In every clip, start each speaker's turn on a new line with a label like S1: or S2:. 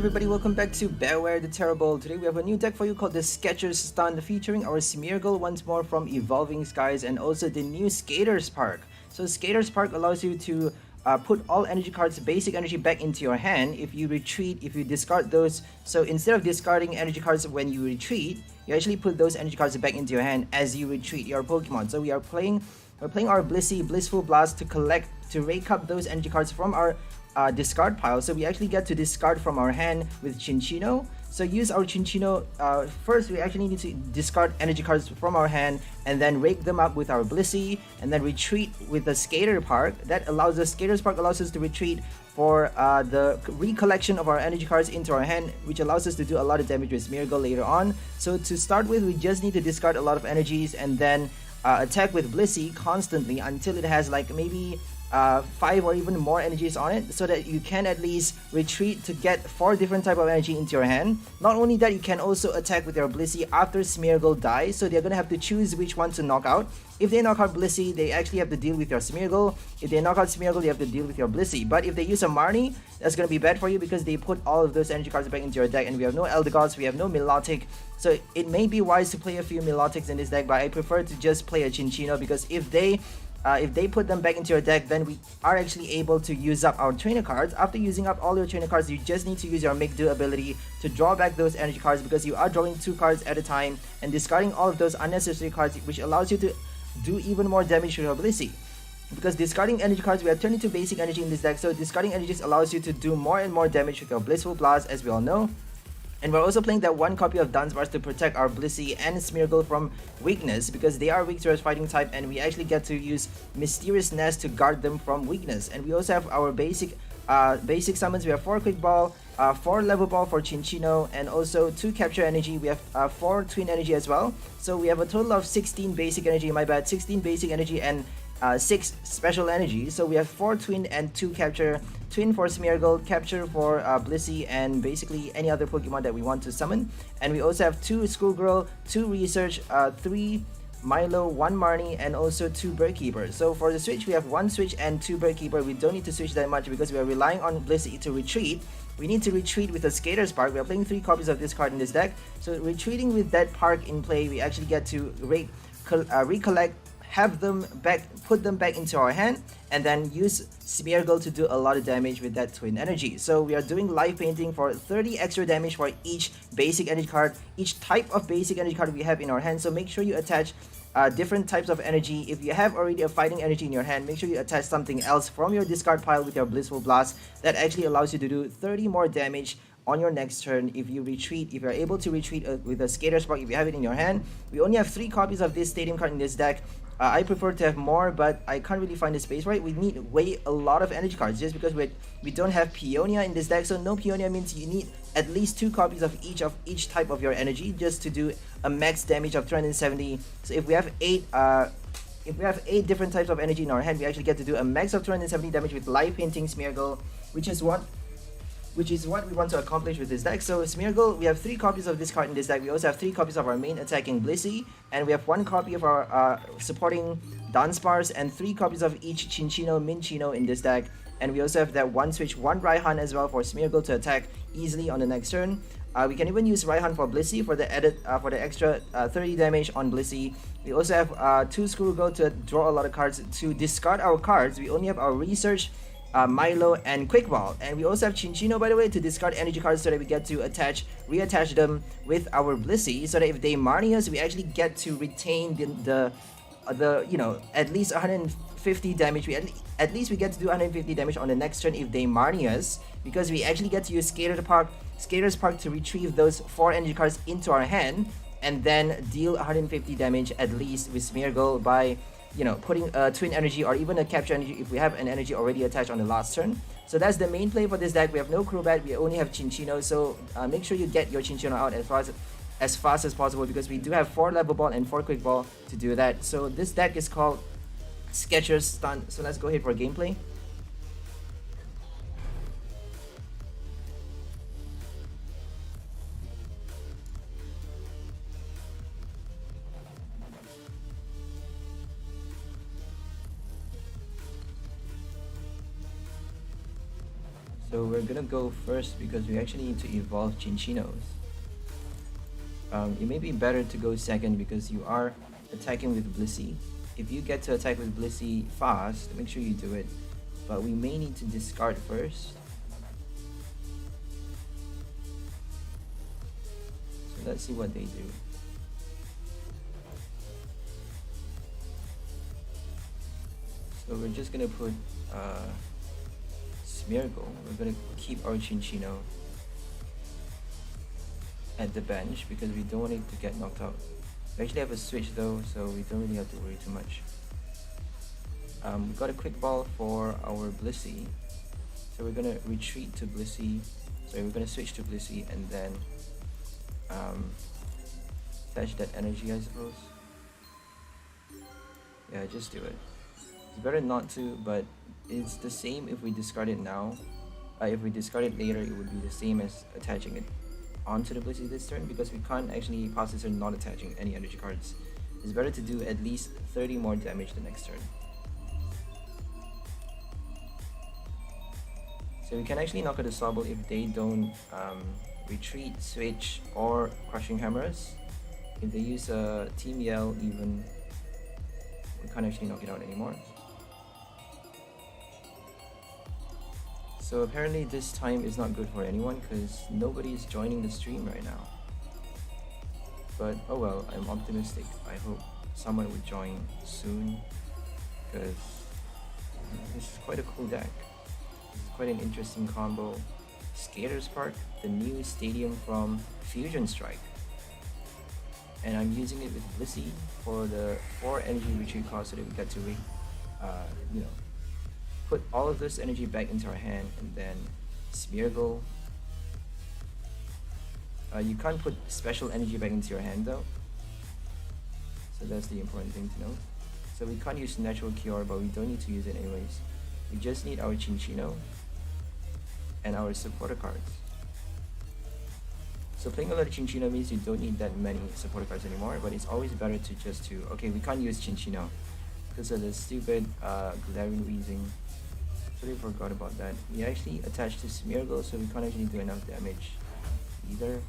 S1: everybody, welcome back to Beware the Terrible. Today we have a new deck for you called the Sketchers Stun, featuring our Smeargle once more from Evolving Skies and also the new Skaters Park. So Skaters Park allows you to put all energy cards, basic energy, back into your hand if you retreat, if you discard those. So instead of discarding energy cards when you retreat, you actually put those energy cards back into your hand as you retreat your Pokemon. So we're playing our Blissey, Blissful Blast to rake up those energy cards from our discard pile. So we actually get to discard from our hand with Chinchino. So use our Chinchino. First, we actually need to discard energy cards from our hand and then rake them up with our Blissey and then retreat with the Skater Park. That allows us, Skaters Park allows us to retreat for the recollection of our energy cards into our hand, which allows us to do a lot of damage with Smeargle later on. So to start with, we just need to discard a lot of energies and then attack with Blissey constantly until it has like maybe 5 or even more energies on it, so that you can at least retreat to get 4 different type of energy into your hand. Not only that, you can also attack with your Blissey after Smeargle dies, so they're gonna have to choose which one to knock out. If they knock out Blissey, they actually have to deal with your Smeargle. If they knock out Smeargle, they have to deal with your Blissey. But if they use a Marnie, that's gonna be bad for you because they put all of those energy cards back into your deck, and we have no Eldegoss, we have no Milotic. So it may be wise to play a few Milotics in this deck, but I prefer to just play a Chinchino because if they put them back into your deck, then we are actually able to use up our trainer cards. After using up all your trainer cards, you just need to use your Make Do ability to draw back those energy cards, because you are drawing 2 cards at a time and discarding all of those unnecessary cards, which allows you to do even more damage to your Blissey. Because discarding energy cards, we are turning to basic energy in this deck, so discarding energies allows you to do more and more damage with your Blissful Blast, as we all know. And we're also playing that 1 copy of Dunsparce to protect our Blissey and Smeargle from weakness, because they are weak to our fighting type, and we actually get to use Mysterious Nest to guard them from weakness. And we also have our basic summons. We have 4 Quick Ball, 4 Level Ball for Chinchino, and also 2 Capture Energy. We have 4 Twin Energy as well. So we have a total of 16 basic energy, 16 basic energy and 6 special energy. So we have 4 Twin and 2 Capture. Twin for Smeargle, Capture for Blissey, and basically any other Pokemon that we want to summon. And we also have 2 Schoolgirl, 2 Research, 3 Milo, 1 Marnie, and also 2 Birdkeeper. So for the switch, we have 1 switch and 2 Birdkeeper. We don't need to switch that much because we are relying on Blissey to retreat. We need to retreat with a Skater's Park. We are playing 3 copies of this card in this deck. So retreating with that park in play, we actually get to recollect, have them back, put them back into our hand, and then use Smeargle to do a lot of damage with that twin energy. So we are doing live painting for 30 extra damage for each basic energy card, each type of basic energy card we have in our hand. So make sure you attach different types of energy. If you have already a fighting energy in your hand, make sure you attach something else from your discard pile with your Blissful Blast. That actually allows you to do 30 more damage on your next turn if you retreat, if you're able to retreat with a Skater Spark, if you have it in your hand. We only have 3 copies of this Stadium card in this deck. I prefer to have more, but I can't really find the space for it. We need way a lot of energy cards just because we don't have Peonia in this deck. So no Peonia means you need at least 2 copies of each type of your energy just to do a max damage of 270. So if we have 8 different types of energy in our hand, we actually get to do a max of 270 damage with live painting Smeargle, which is what we want to accomplish with this deck. So Smeargle, we have 3 copies of this card in this deck. We also have 3 copies of our main attacking Blissey, and we have 1 copy of our supporting Dunsparce, and 3 copies of each Chinchino, Minchino in this deck. And we also have that 1 switch, 1 Raihan as well for Smeargle to attack easily on the next turn. We can even use Raihan for Blissey for the extra 30 damage on Blissey. We also have 2 Schoolgirl to draw a lot of cards. To discard our cards, we only have our Research, Milo, and Quick Ball. And we also have Chinchino, by the way, to discard energy cards so that we get to reattach them with our Blissey, so that if they Marnie us, we actually get to retain the at least 150 damage. At least we get to do 150 damage on the next turn if they Marnie us, because we actually get to use Skater's Park to retrieve those 4 energy cards into our hand and then deal 150 damage at least with Smeargle by putting a twin energy or even a capture energy if we have an energy already attached on the last turn. So that's the main play for this deck. We have no Crobat, we only have Chinchino, so make sure you get your Chinchino out as fast as possible, because we do have 4 Level Ball and 4 Quick Ball to do that. So this deck is called Sketchers Stun. So let's go ahead for gameplay. So we're gonna go first because we actually need to evolve Chinchinos. It may be better to go second because you are attacking with Blissey. If you get to attack with Blissey fast, make sure you do it. But we may need to discard first. So let's see what they do. So we're just gonna put Smeargle. We're gonna keep our Chinchino at the bench because we don't want it to get knocked out. We actually have a switch though, so we don't really have to worry too much. We got a quick ball for our Blissey, so we're gonna retreat to Blissey. Sorry, we're gonna switch to Blissey and then fetch that energy, I suppose. Yeah, just do it. It's better not to, but it's the same if we discard it now. If we discard it later, it would be the same as attaching it onto the Blissey this turn because we can't actually pass this turn not attaching any energy cards. It's better to do at least 30 more damage the next turn. So we can actually knock out the Sobble if they don't retreat, switch, or crushing hammers. If they use a Team Yell even, we can't actually knock it out anymore. So apparently this time is not good for anyone because nobody is joining the stream right now. But oh well, I'm optimistic. I hope someone would join soon because this is quite a cool deck. This is quite an interesting combo. Skater's Park, the new stadium from Fusion Strike. And I'm using it with Blissey for the 4 energy retreat cost so that we get to put all of this energy back into our hand, and then Smeargle. You can't put special energy back into your hand though, so that's the important thing to know. So we can't use Natural Cure, but we don't need to use it anyways. We just need our Chinchino and our supporter cards. So playing a lot of Chinchino means you don't need that many supporter cards anymore, but it's always better to just okay, we can't use Chinchino because of the stupid Galarian Wheezing. Totally forgot about that. We actually attached to Smeargle, so we can't actually do enough damage either.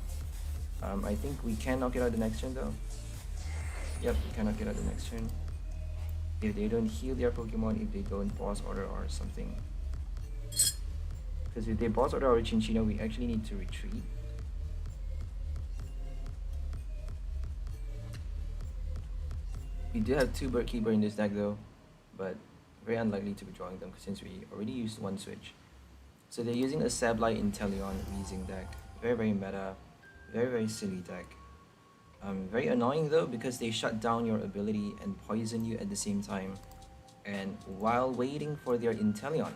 S1: I think we can knock it out the next turn though. Yep, we can knock it out the next turn. If they don't heal their Pokemon, if they don't boss order or something. Because if they boss order our Chinchino, we actually need to retreat. We do have 2 Bird Keeper in this deck though, but very unlikely to be drawing them since we already used 1 switch. So they're using a Sableye Inteleon Weezing deck. Very meta, very silly deck. Very annoying though because they shut down your ability and poison you at the same time. And while waiting for their Inteleon,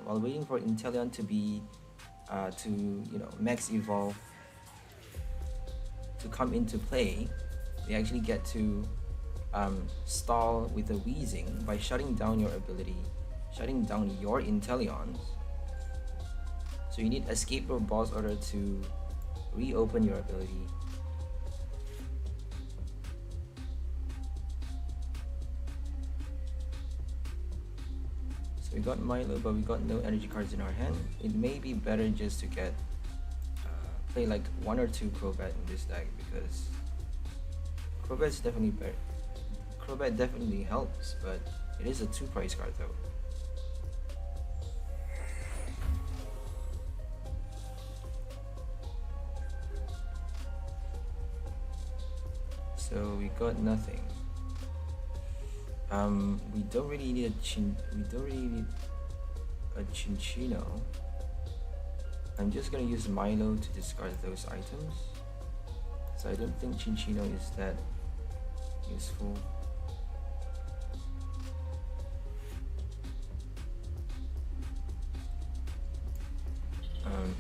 S1: to be max evolve to come into play, they actually get to stall with the Weezing by shutting down your ability, shutting down your Inteleons. So you need Escape or Boss Order to reopen your ability. So we got Milo, but we got no energy cards in our hand. It may be better just to get play like 1 or 2 Crobat in this deck because Crobat's definitely better. Crobat definitely helps, but it is a 2 price card though. So we got nothing. We don't really need a Chinchino. I'm just gonna use Milo to discard those items. So I don't think Chinchino is that useful.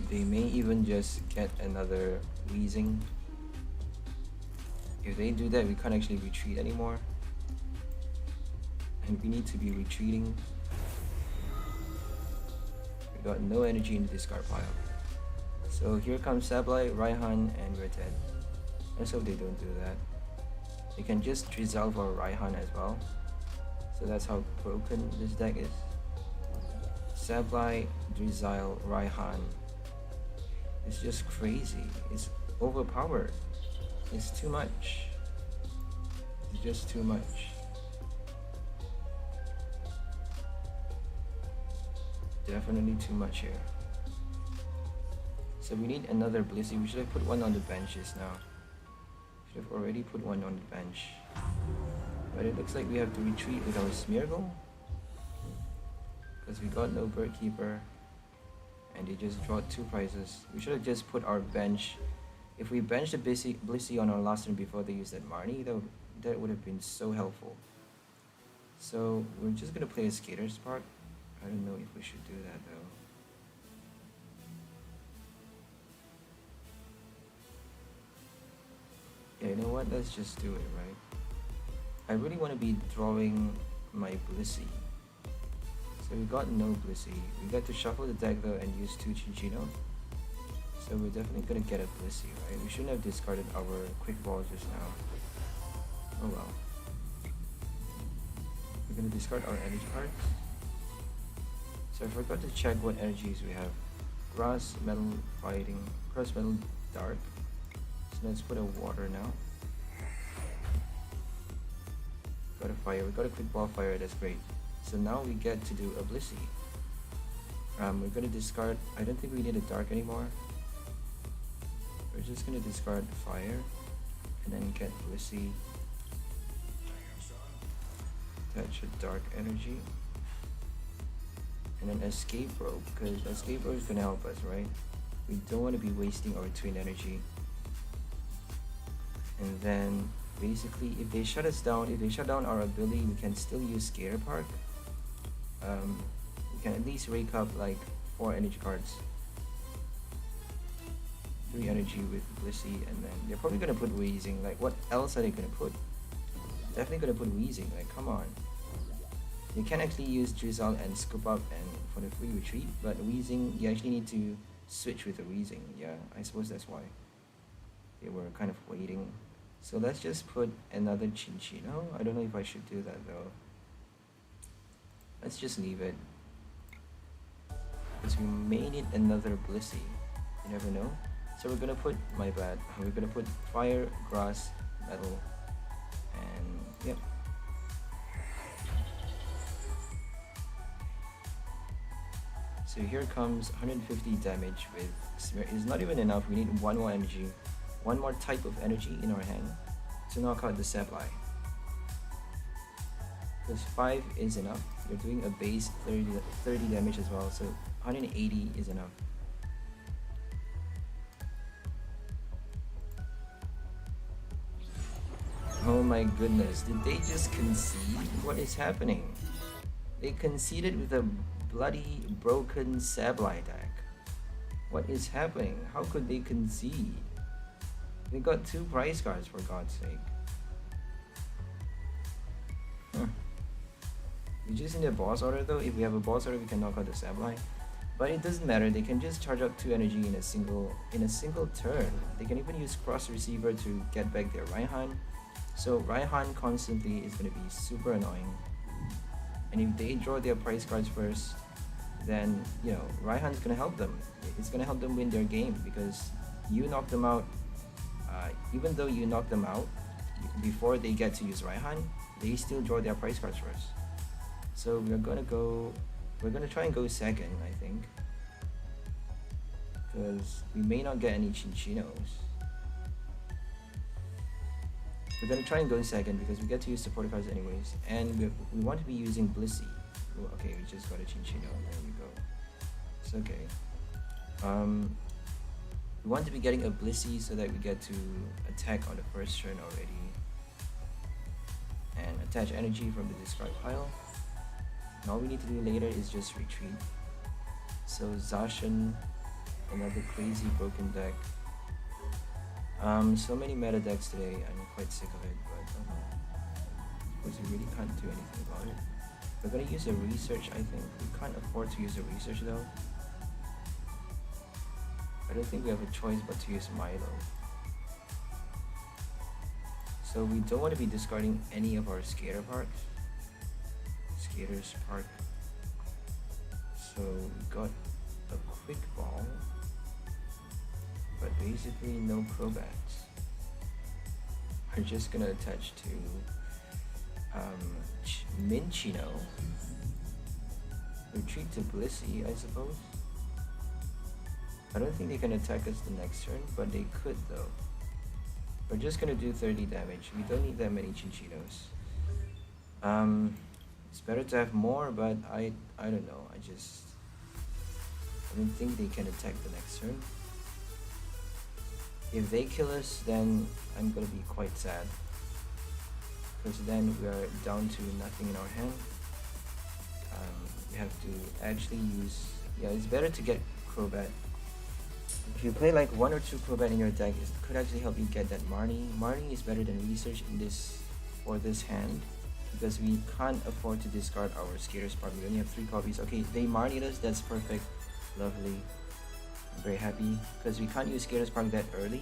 S1: They may even just get another Weezing. If they do that, we can't actually retreat anymore. And we need to be retreating. We got no energy in the discard pile. So here comes Sableye, Raihan, and we're dead. Let's hope they don't do that. They can just Drizzle for Raihan as well. So that's how broken this deck is. Sableye, Drizzle, Raihan, It's just crazy. It's overpowered. It's too much. It's just too much. Definitely too much here. So we need another Blissey. We should have put one on the benches now. Should have already put one on the bench. But it looks like we have to retreat with our Smeargle. Because we got no Bird Keeper. And they just draw 2 prizes. We should have just put our bench. If we benched the Blissey on our last turn before they used that Marnie, that would have been so helpful. So we're just gonna play a Skater Spark. I don't know if we should do that though. Yeah, you know what? Let's just do it, right? I really want to be drawing my Blissey. So we got no Blissey. We got to shuffle the deck though and use 2 Chinchino. So we're definitely gonna get a Blissey, right? We shouldn't have discarded our Quick Ball just now. Oh well. We're gonna discard our energy cards. So I forgot to check what energies we have. Grass, Metal, Fighting, Grass, Metal, Dark. So let's put a Water now. Got a Fire. We got a Quick Ball Fire. That's great. So now we get to do a Blissey. We're gonna discard. I don't think we need a Dark anymore. We're just gonna discard Fire and then get Blissey. Attach a Dark Energy. And then Escape Rope, because Escape Rope is gonna help us, right? We don't want to be wasting our Twin Energy. And then basically, if they shut us down, if they shut down our ability, we can still use Skater Park. We can at least rake up like 4 energy cards. 3 energy with Blissey, and then they're probably gonna put Wheezing. Like, what else are they gonna put? Definitely gonna put Wheezing. Like, come on. You can actually use Drizzle and Scoop Up and for the free retreat, but Wheezing, you actually need to switch with the Wheezing. Yeah, I suppose that's why they were kind of waiting. So let's just put another Chinchino. I don't know if I should do that though. Let's just leave it. Because we may need another Blissey. You never know. So we're gonna put, my bad, we're gonna put Fire, Grass, Metal, and yep. So here comes 150 damage with Smear. It's not even enough. We need 1 more energy. 1 more type of energy in our hand to knock out the Sableye. Because 5 is enough. You're doing a base 30 damage as well, so 180 is enough. Oh my goodness, did they just concede? What is happening? They conceded with a bloody broken Sableye deck. What is happening? How could they concede? They got 2 prize cards, for God's sake. We just need a boss order though. If we have a boss order, we can knock out the Sableye. But it doesn't matter. They can just charge up 2 energy in a single turn. They can even use Cross Receiver to get back their Raihan. So Raihan constantly is going to be super annoying. And if they draw their prize cards first, then you know Raihan's going to help them. It's going to help them win their game because you knock them out. Even though you knock them out before they get to use Raihan, they still draw their prize cards first. So we're gonna try and go second, I think, because we may not get any Chinchinos. We're gonna try and go second because we get to use supporter cards anyways, and we want to be using Blissey. Okay, we just got a Chinchino. There we go. It's okay. We want to be getting a Blissey so that we get to attack on the first turn already. And attach energy from the discard pile. And all we need to do later is just retreat. So Zacian, another crazy broken deck. So many meta decks today, I'm quite sick of it, but I suppose we really can't do anything about it. We're gonna use a research, I think. We can't afford to use a research though. I don't think we have a choice but to use Milo. So we don't want to be discarding any of our Skater Parks. Skater's Park. So we got a Quick Ball. but basically no Crobats. We're just gonna attach to Minchino. Retreat to Blissey, I suppose. I don't think they can attack us the next turn, but they could though. We're just gonna do 30 damage. We don't need that many Chinchinos. It's better to have more, but I don't know. I don't think they can attack the next turn. If they kill us, then I'm gonna be quite sad, because then we are down to nothing in our hand. We have to actually use, yeah, it's better to get Crobat. If you play like 1 or 2 Crobat in your deck, it could actually help you get that Marnie. Marnie is better than Research in this, for this hand, because we can't afford to discard our Skater Spark. We only have 3 copies. Okay, they Marnied us, that's perfect. Lovely. I'm very happy, because we can't use Skater Spark that early.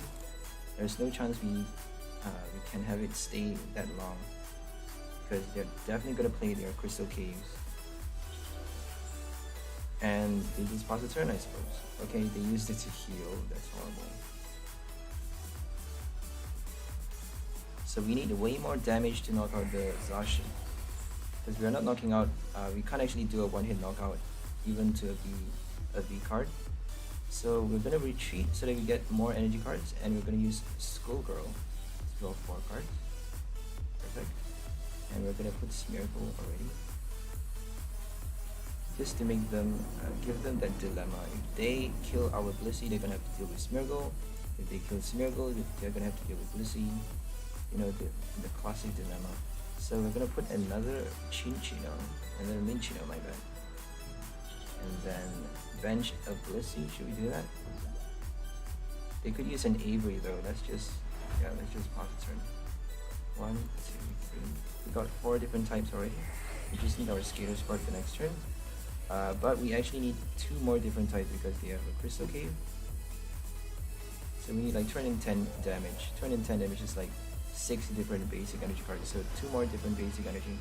S1: There's no chance we can have it stay that long, because they're definitely gonna play their Crystal Caves. And they just pass the turn, I suppose. Okay, they used it to heal. That's horrible. So we need way more damage to knock out the Zashi, because we are not knocking out. We can't actually do a one-hit knockout, even to a V card. So we're gonna retreat so that we get more energy cards, and we're gonna use Skullgirl to draw 4 cards. Perfect. And we're gonna put Smeargle already, just to make them, give them that dilemma. If they kill our Blissey, they're gonna have to deal with Smeargle. If they kill Smeargle, they're gonna have to deal with Blissey. You know, the classic dilemma. So we're gonna put another Chinchino, another Minchino, my bad. And then bench a Blissey. Should we do that? They could use an Avery though. Let's just pass the turn. 1, 2, 3. We got 4 different types already. We just need our Skater Spark the next turn. But we actually need 2 more different types because they have a Crystal Cave. So we need like 210 damage. 210 damage is like 6 different basic energy cards. So 2 more different basic energy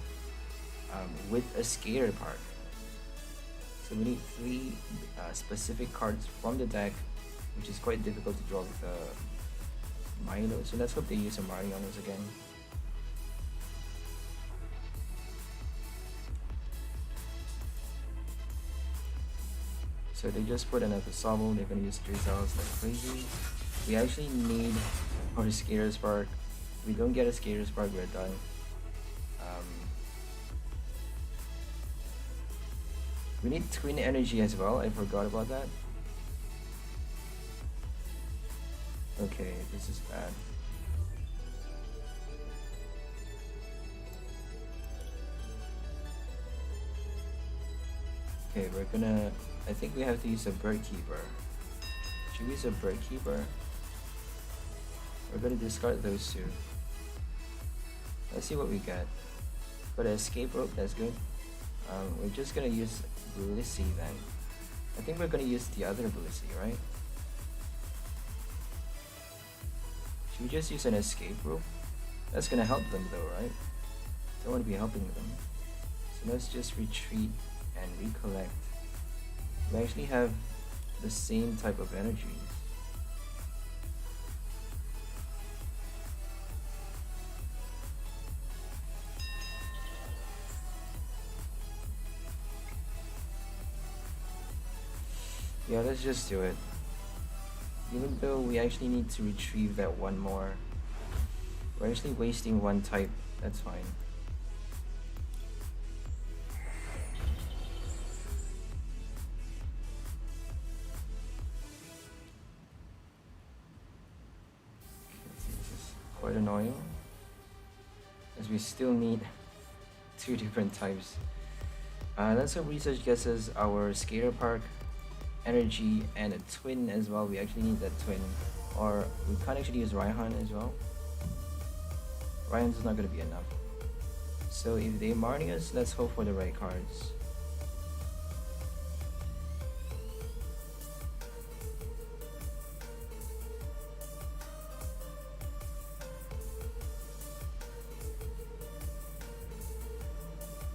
S1: with a Skater Park. So we need 3 specific cards from the deck, which is quite difficult to draw with Milo. So let's hope they use a Mario on us again. So they just put another Sobble. They're gonna use Drizzles like crazy. We actually need our Skater Spark. If we don't get a Skater Spark, we're done. We need Twin Energy as well. I forgot about that. Okay, this is bad. Okay, we're gonna, I think we have to use a Bird Keeper. Should we use a Bird Keeper? We're gonna discard those 2. Let's see what we get. Got an Escape Rope, that's good. We're just gonna use Blissey then. I think we're gonna use the other Blissey, right? Should we just use an Escape Rope? That's gonna help them though, right? Don't want to be helping them. So let's just retreat and recollect. We actually have the same type of energies. Yeah, let's just do it. Even though we actually need to retrieve that 1 more. We're actually wasting 1 type. That's fine. This is quite annoying, as we still need 2 different types. Let's hope Research gets us our Skater Park, Energy, and a Twin as well. We actually need that Twin, or we can't actually use Raihan as well. Raihan's not going to be enough. So if they Marnie us, let's hope for the right cards.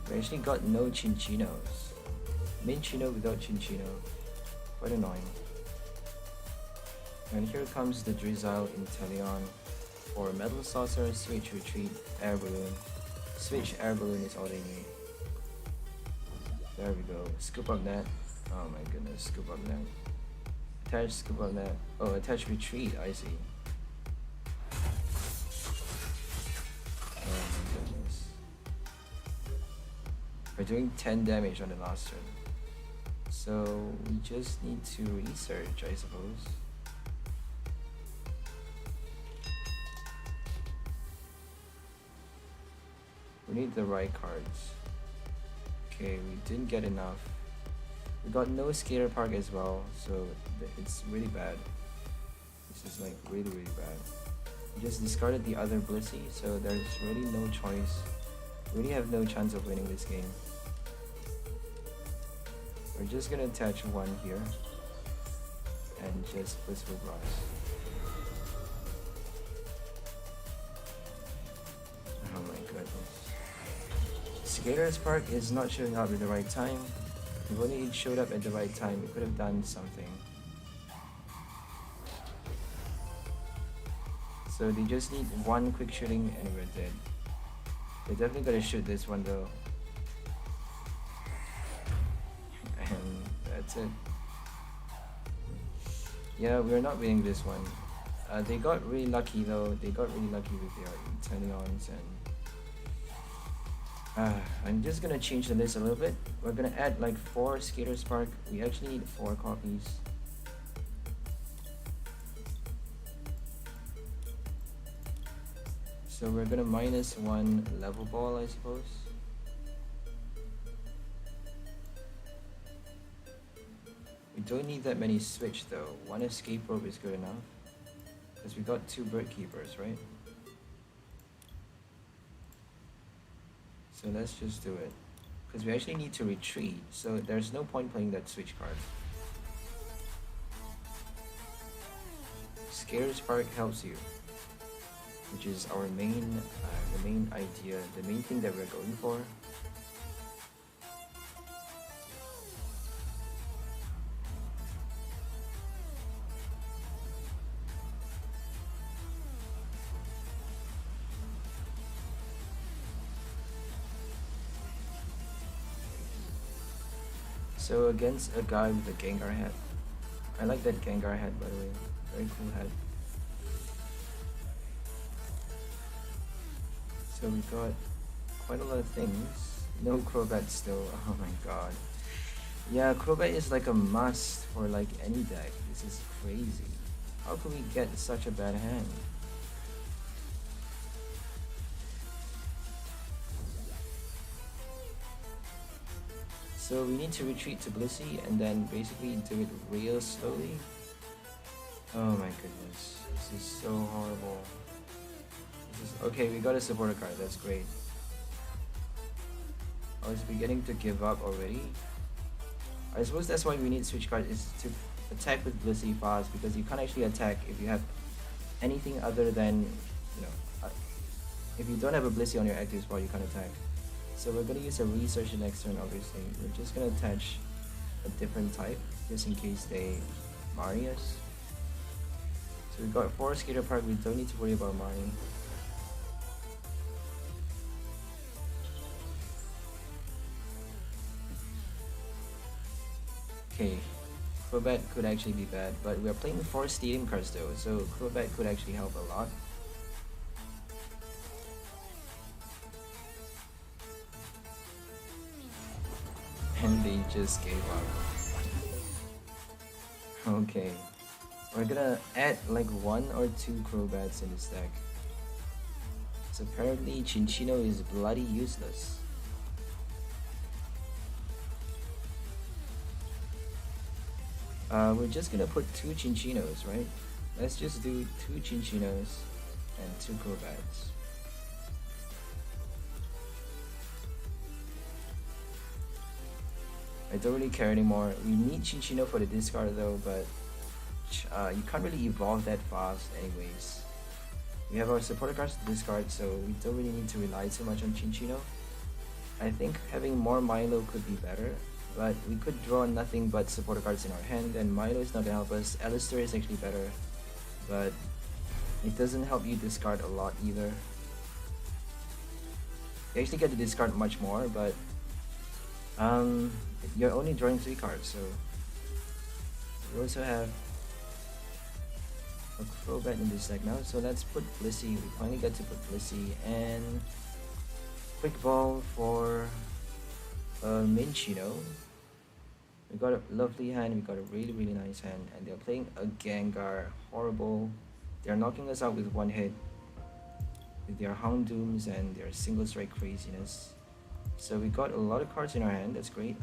S1: We actually got no Chinchinos. Minchino without Chinchino. Quite annoying. And here comes the Drizzile Inteleon for Metal Saucer, Switch Retreat, Air Balloon. Switch Air Balloon is all they need. There we go. Scoop up net. Oh my goodness, scoop up net. Attach, scoop up net. Oh, attach retreat, I see. Oh my goodness. We're doing 10 damage on the last turn. So we just need to research, I suppose. We need the right cards. Okay, we didn't get enough. We got no skater park as well, so it's really bad. This is like really bad. We just discarded the other Blissey, so there's really no choice. We really have no chance of winning this game. We're just gonna attach one here and just Blissful Blast. Oh my goodness. Skater's Park is not showing up at the right time. If only it showed up at the right time, we could have done something. So they just need one quick shooting and we're dead. They're definitely gonna shoot this one though. And that's it. Yeah, we're not winning this one. They got really lucky though. They got really lucky with their Inteleons and I'm just gonna change the list a little bit. We're gonna add like 4 Skater Spark. We actually need 4 copies. So we're gonna -1 level ball, I suppose. We don't need that many switch though. 1 escape rope is good enough. Because we got 2 bird keepers, right? So let's just do it. Because we actually need to retreat, so there's no point playing that switch card. Skater Spark helps you, which is our main, the main idea, the main thing that we're going for. So against a guy with a Gengar hat. I like that Gengar hat, by the way. Very cool hat. So we got quite a lot of things. No Crobat still. Oh my god. Yeah, Crobat is like a must for like any deck. This is crazy. How could we get such a bad hand? So we need to retreat to Blissey and then basically do it real slowly. Oh my goodness, this is so horrible. Okay, we got a supporter card, that's great. I was beginning to give up already. I suppose that's why we need switch card, is to attack with Blissey fast, because you can't actually attack if you have anything other than, you know, if you don't have a Blissey on your active spot, you can't attack. So we're going to use a research next turn, obviously. We're just going to attach a different type, just in case they Mari us. So we've got 4 Skater Park, we don't need to worry about Mari. Okay, Crobat could actually be bad, but we're playing 4 Stadium cards though, so Crobat could actually help a lot. And they just gave up. Okay, we're gonna add like 1 or 2 Crobats in this deck. So apparently Chinchino is bloody useless. We're just gonna put 2 Chinchinos, right? Let's just do 2 Chinchinos and 2 Crobats. I don't really care anymore. We need Chinchino for the discard though, but you can't really evolve that fast anyways. We have our supporter cards to discard, so we don't really need to rely too much on Chinchino. I think having more Milo could be better, but we could draw nothing but supporter cards in our hand, and Milo is not gonna help us. Alistair is actually better. but it doesn't help you discard a lot either. You actually get to discard much more, but you're only drawing 3 cards, so we also have a Crobat in this deck now. So let's put Blissey. We finally get to put Blissey and Quick Ball for Minchino. We got a lovely hand, we got a really nice hand, and they're playing a Gengar. Horrible. They're knocking us out with 1 hit with their Houndooms and their single strike craziness. So we got a lot of cards in our hand, that's great.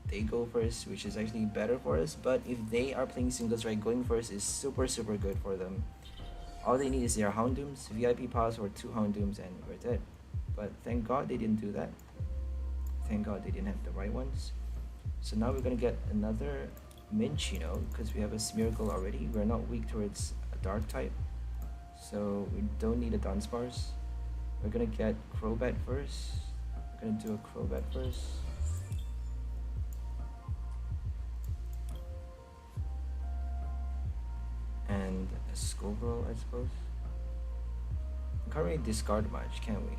S1: They go first, which is actually better for us, but if they are playing single strike, going first is super good for them. All they need is their Houndooms, VIP pass or 2 Houndooms, and we're dead. But thank God they didn't do that. Thank God they didn't have the right ones. So now we're gonna get another Minchino because we have a Smeargle already. We're not weak towards a dark type, so we don't need a Dunsparce. We're gonna get Crobat first. We're gonna do a Crobat first. And a Scovel, I suppose. We can't really discard much, can we?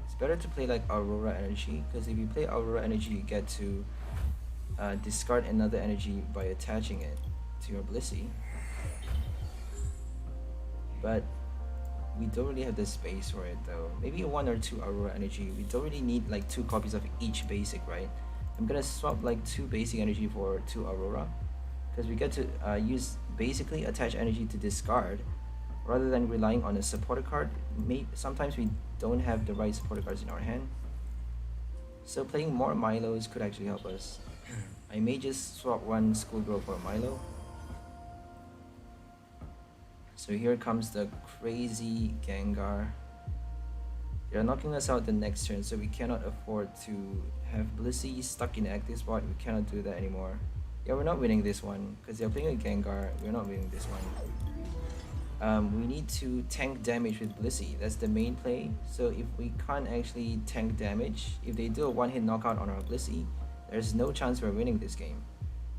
S1: It's better to play like Aurora Energy, because if you play Aurora Energy, you get to discard another energy by attaching it to your Blissey. But we don't really have the space for it though. Maybe 1 or 2 Aurora Energy. We don't really need like 2 copies of each basic, right? I'm gonna swap like 2 basic energy for 2 Aurora, because we get to use basically attach energy to discard rather than relying on a supporter card. Sometimes we don't have the right supporter cards in our hand, so playing more Milos could actually help us. I may just swap 1 Schoolgirl for Milo. So here comes the crazy Gengar. They're knocking us out the next turn, so we cannot afford to have Blissey stuck in the active spot. We cannot do that anymore. Yeah, we're not winning this one because they're playing a Gengar. We're not winning this one. We need to tank damage with Blissey. That's the main play. So if we can't actually tank damage, if they do a 1-hit knockout on our Blissey, there's no chance we're winning this game.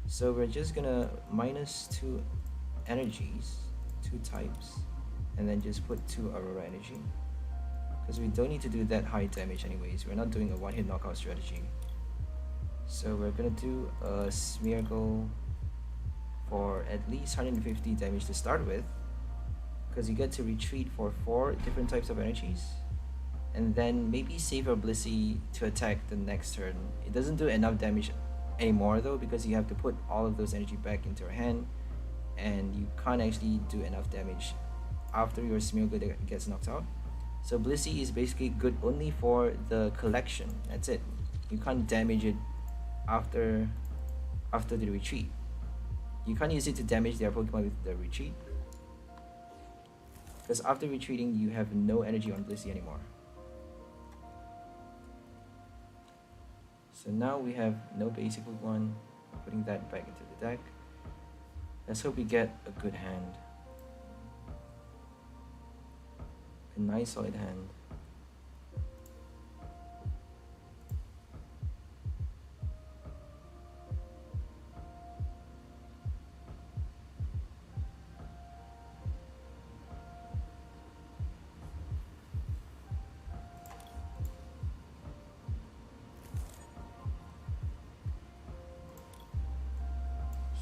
S1: So we're just gonna minus 2 energies, 2 types, and then just put 2 Aurora Energy, because we don't need to do that high damage anyways. We're not doing a 1-hit knockout strategy. So we're gonna do a Smeargle for at least 150 damage to start with, because you get to retreat for 4 different types of energies, and then maybe save your Blissey to attack the next turn. It doesn't do enough damage anymore though, because you have to put all of those energy back into your hand, and you can't actually do enough damage after your Smeargle gets knocked out. So Blissey is basically good only for the collection. That's it. You can't damage it after the retreat. You can't use it to damage their Pokemon with the retreat, because after retreating you have no energy on Blissey anymore. So now we have no basic Pokemon. Putting that back into the deck. Let's hope we get a good hand. A nice solid hand.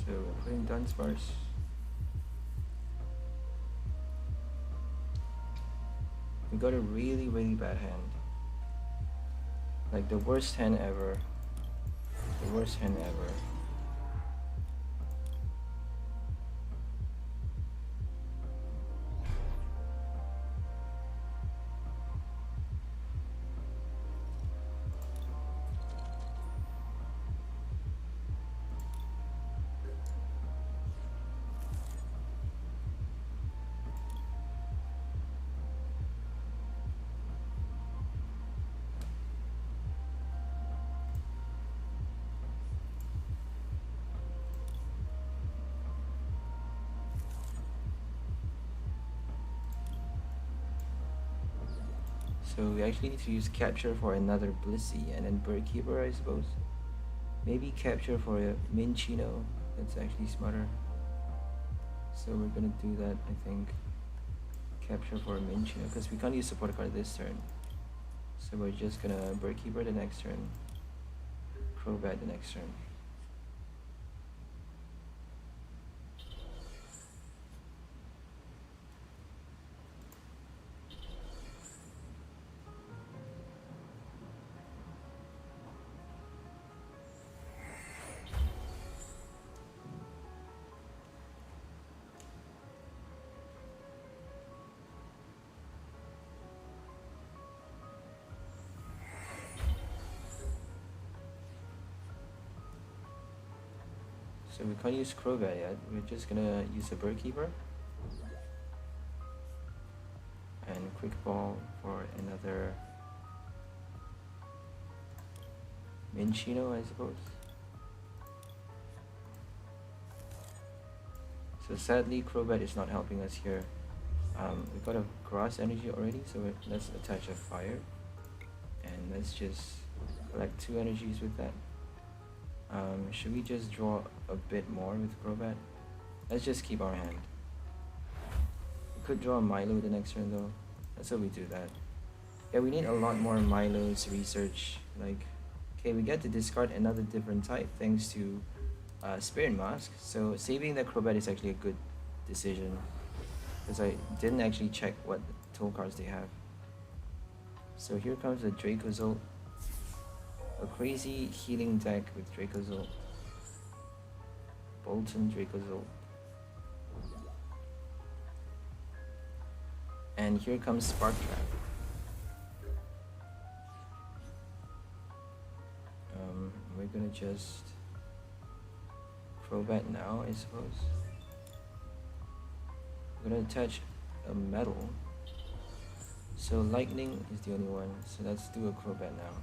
S1: So we're putting Dunsparce. We got a really bad hand. Like the worst hand ever. The worst hand ever. So we actually need to use Capture for another Blissey and then Bird Keeper, I suppose. Maybe Capture for a Minchino. That's actually smarter. So we're gonna do that, I think. Capture for a Minchino, because we can't use support card this turn. So we're just gonna Birdkeeper the next turn. Crobat the next turn. So we can't use Crobat yet. We're just gonna use a Birdkeeper. And Quick Ball for another Minchino, I suppose. So sadly, Crobat is not helping us here. We got a Grass energy already, so let's attach a Fire. And let's just collect 2 energies with that. Should we just draw a bit more with Crobat? Let's just keep our hand. We could draw a Milo the next turn though. That's how we do that. Yeah, we need a lot more Milo's research. Like, okay, we get to discard another different type thanks to Spirit Mask. So saving the Crobat is actually a good decision, because I didn't actually check what tool cards they have. So here comes the Dracozolt. A crazy healing deck with Dracozolt. Bolton Dracozolt. And here comes Spark Trap. We're gonna just Crobat now, I suppose. We're gonna attach a Metal. So Lightning is the only one, so let's do a Crobat now.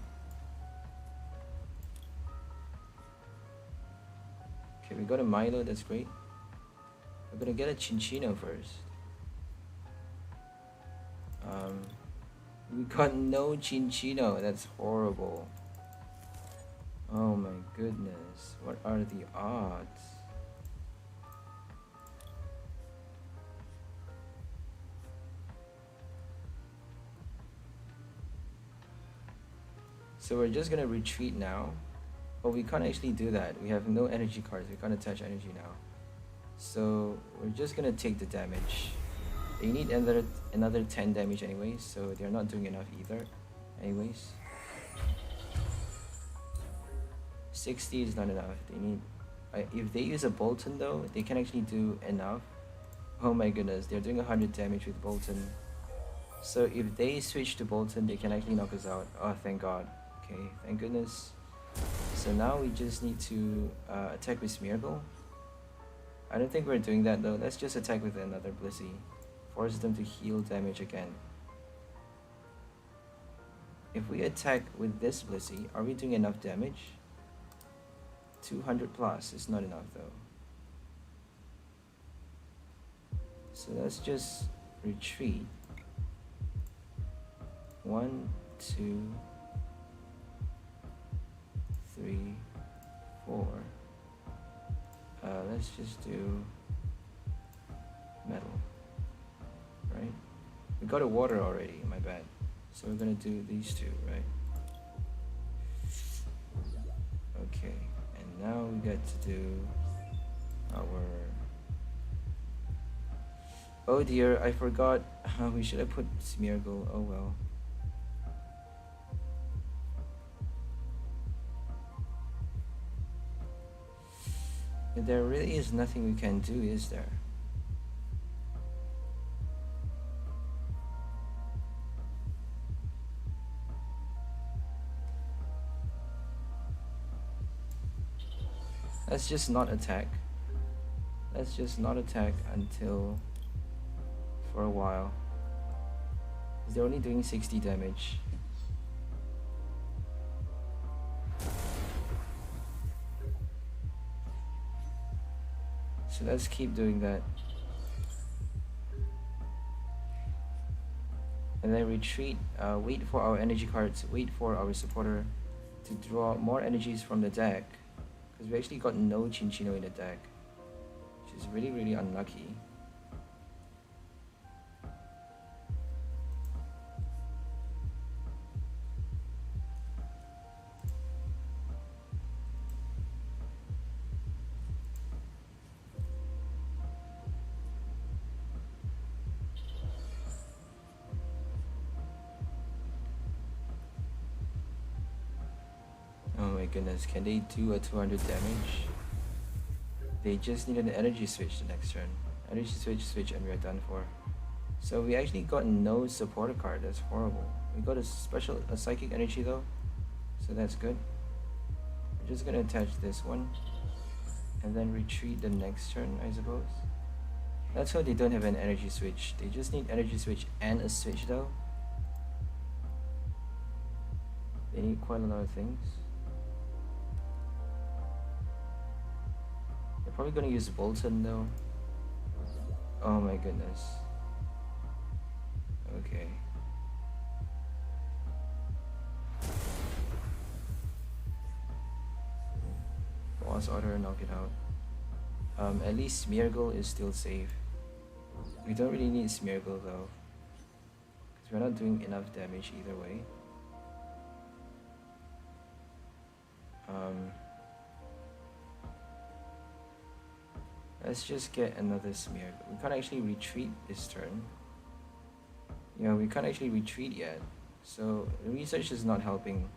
S1: Okay, we got a Milo, that's great. We're gonna get a Chinchino first. We got no Chinchino, that's horrible. Oh my goodness, what are the odds? So we're just gonna retreat now. But we can't actually do that. We have no energy cards. We can't attach energy now. So we're just gonna take the damage. They need another 10 damage anyways, so they're not doing enough either. Anyways. 60 is not enough. They need... if they use a Bolton though, they can actually do enough. Oh my goodness, they're doing 100 damage with Bolton. So if they switch to Bolton, they can actually knock us out. Oh, thank God. Okay, thank goodness. So now we just need to attack with Smeargle. I don't think we're doing that though. Let's just attack with another Blissey. Force them to heal damage again. If we attack with this Blissey, are we doing enough damage? 200 plus is not enough though. So let's just retreat. 1, 2, 3, 4. Let's just do Metal. Right? We got a Water already, my bad. So we're gonna do these two, right? Okay, and now we get to do our... Oh dear, I forgot. We should have put Smeargle. Oh well. There really is nothing we can do, is there? Let's just not attack. Let's just not attack until... for a while. Because they're only doing 60 damage. So let's keep doing that. And then retreat, wait for our energy cards, wait for our supporter to draw more energies from the deck. Because we actually got no Chinchino in the deck, which which is really, really unlucky. Oh my goodness, can they do a 200 damage? They just need an energy switch the next turn. Energy switch, and we're done for. So we actually got no supporter card. That's horrible. We got a psychic energy though, so that's good. We're just gonna attach this one and then retreat the next turn, I suppose. That's why they don't have an energy switch. They just need energy switch and a switch though. They need quite a lot of things. They're probably gonna use Bolton though. Oh my goodness. Okay. Boss order, knock it out. At least Smeargle is still safe. We don't really need Smeargle though, because we're not doing enough damage either way. Let's just get another Smeargle. We can't actually retreat this turn. Yeah, we can't actually retreat yet, so the research is not helping.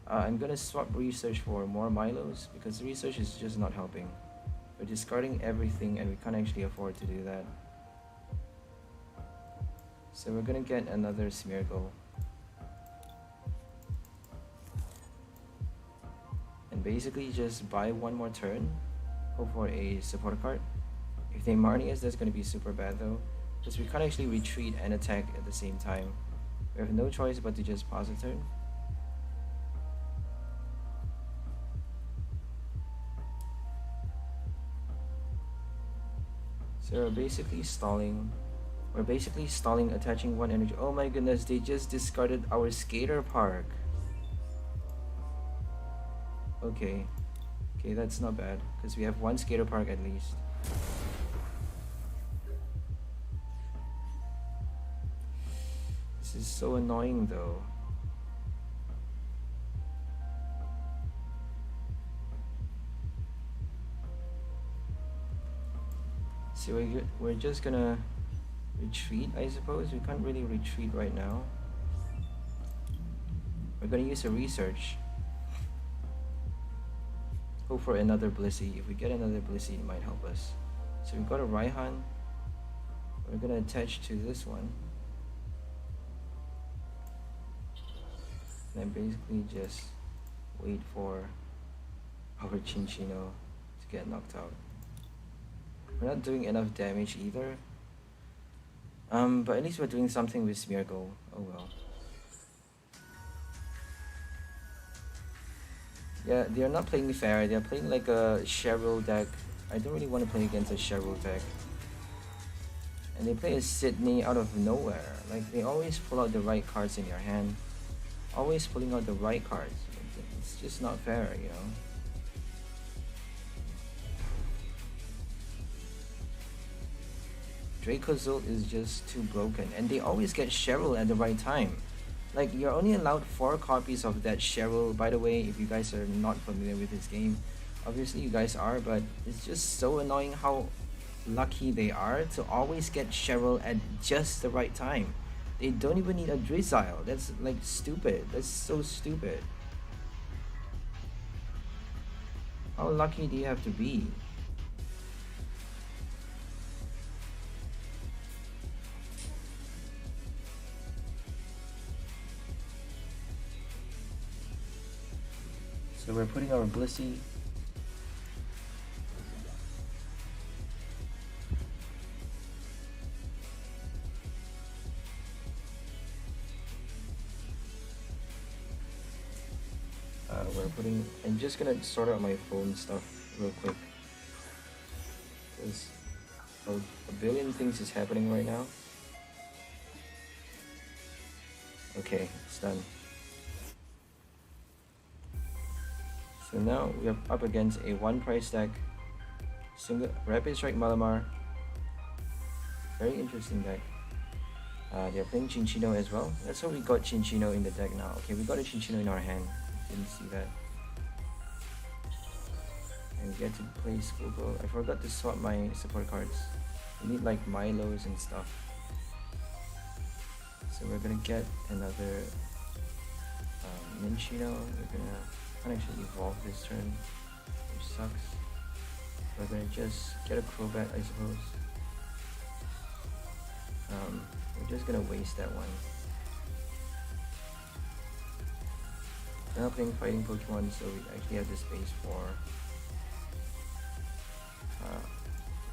S1: I'm gonna swap research for more Milos because research is just not helping. We're discarding everything and we can't actually afford to do that. So we're gonna get another Smeargle. And basically just buy one more turn, hope for a supporter card. If they Marnie us, that's gonna be super bad though, because we can't actually retreat and attack at the same time. We have no choice but to just pause a turn. So we're basically stalling. We're basically stalling, attaching one energy. Oh my goodness, they just discarded our skater park. Okay. Okay, that's not bad, because we have one skater park at least. This is so annoying though. So we're just gonna retreat, I suppose. We can't really retreat right now. We're gonna use a research. Hope for another Blissey. If we get another Blissey, it might help us. So we've got a Raihan. We're gonna attach to this one. And then basically just wait for our Chinchino to get knocked out. We're not doing enough damage either. But at least we're doing something with Smeargle. Oh well. Yeah, they're not playing fair. They're playing like a Cheryl deck. I don't really want to play against a Cheryl deck. And they play a Sydney out of nowhere. Like, they always pull out the right cards in your hand. Always pulling out the right cards. It's just not fair, you know? Dracozolt is just too broken. And they always get Cheryl at the right time. Like, you're only allowed 4 copies of that Cheryl. By the way, if you guys are not familiar with this game, obviously you guys are, but it's just so annoying how lucky they are to always get Cheryl at just the right time. They don't even need a Drizzile. That's like stupid. That's so stupid. How lucky do you have to be? So we're putting our Blissey. We're putting. I'm just gonna sort out my phone stuff real quick, because a billion things is happening right now. Okay, it's done. So now we are up against a 1 price deck Single Rapid Strike Malamar. Very interesting deck. They're playing Chinchino as well. That's how we got Chinchino in the deck now. Okay, we got a Chinchino in our hand. Didn't see that. And we get to play Smeargle. I forgot to swap my support cards. We need like Milos and stuff. So we're gonna get another Minchino. We're gonna can't actually evolve this turn, which sucks. We're gonna just get a Crobat, I suppose. We're just gonna waste that one. We're not playing fighting Pokemon, so we actually have the space for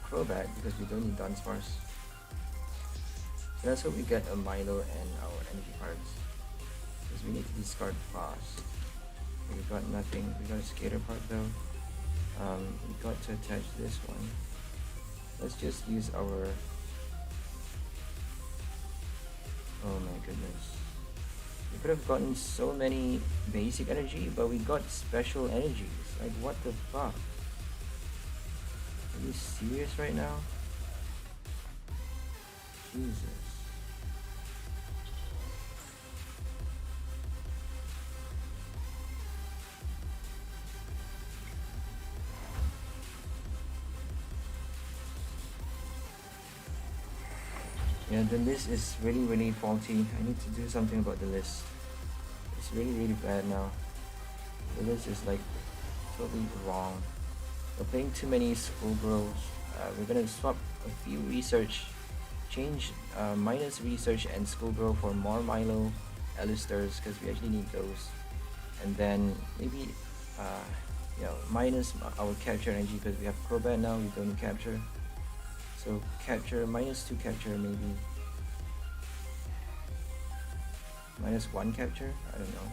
S1: Crobat because we don't need Dunsparce. So that's how we get a Milo and our energy cards. Because we need to discard fast. We got nothing. We got a Skater part though. We got to attach this one. Let's just use our... Oh my goodness. We could have gotten so many basic energy, but we got special energies. Like what the fuck? Are you serious right now? Jesus. Yeah, the list is really faulty. I need to do something about the list. It's really bad now. The list is like totally wrong. We're playing too many schoolgirls. We're gonna swap a few research, change minus research and schoolgirl for more Milo Alistairs because we actually need those. And then maybe minus our capture energy because we have Crobat now, we don't capture. So capture, -2 capture maybe. -1 capture? I don't know.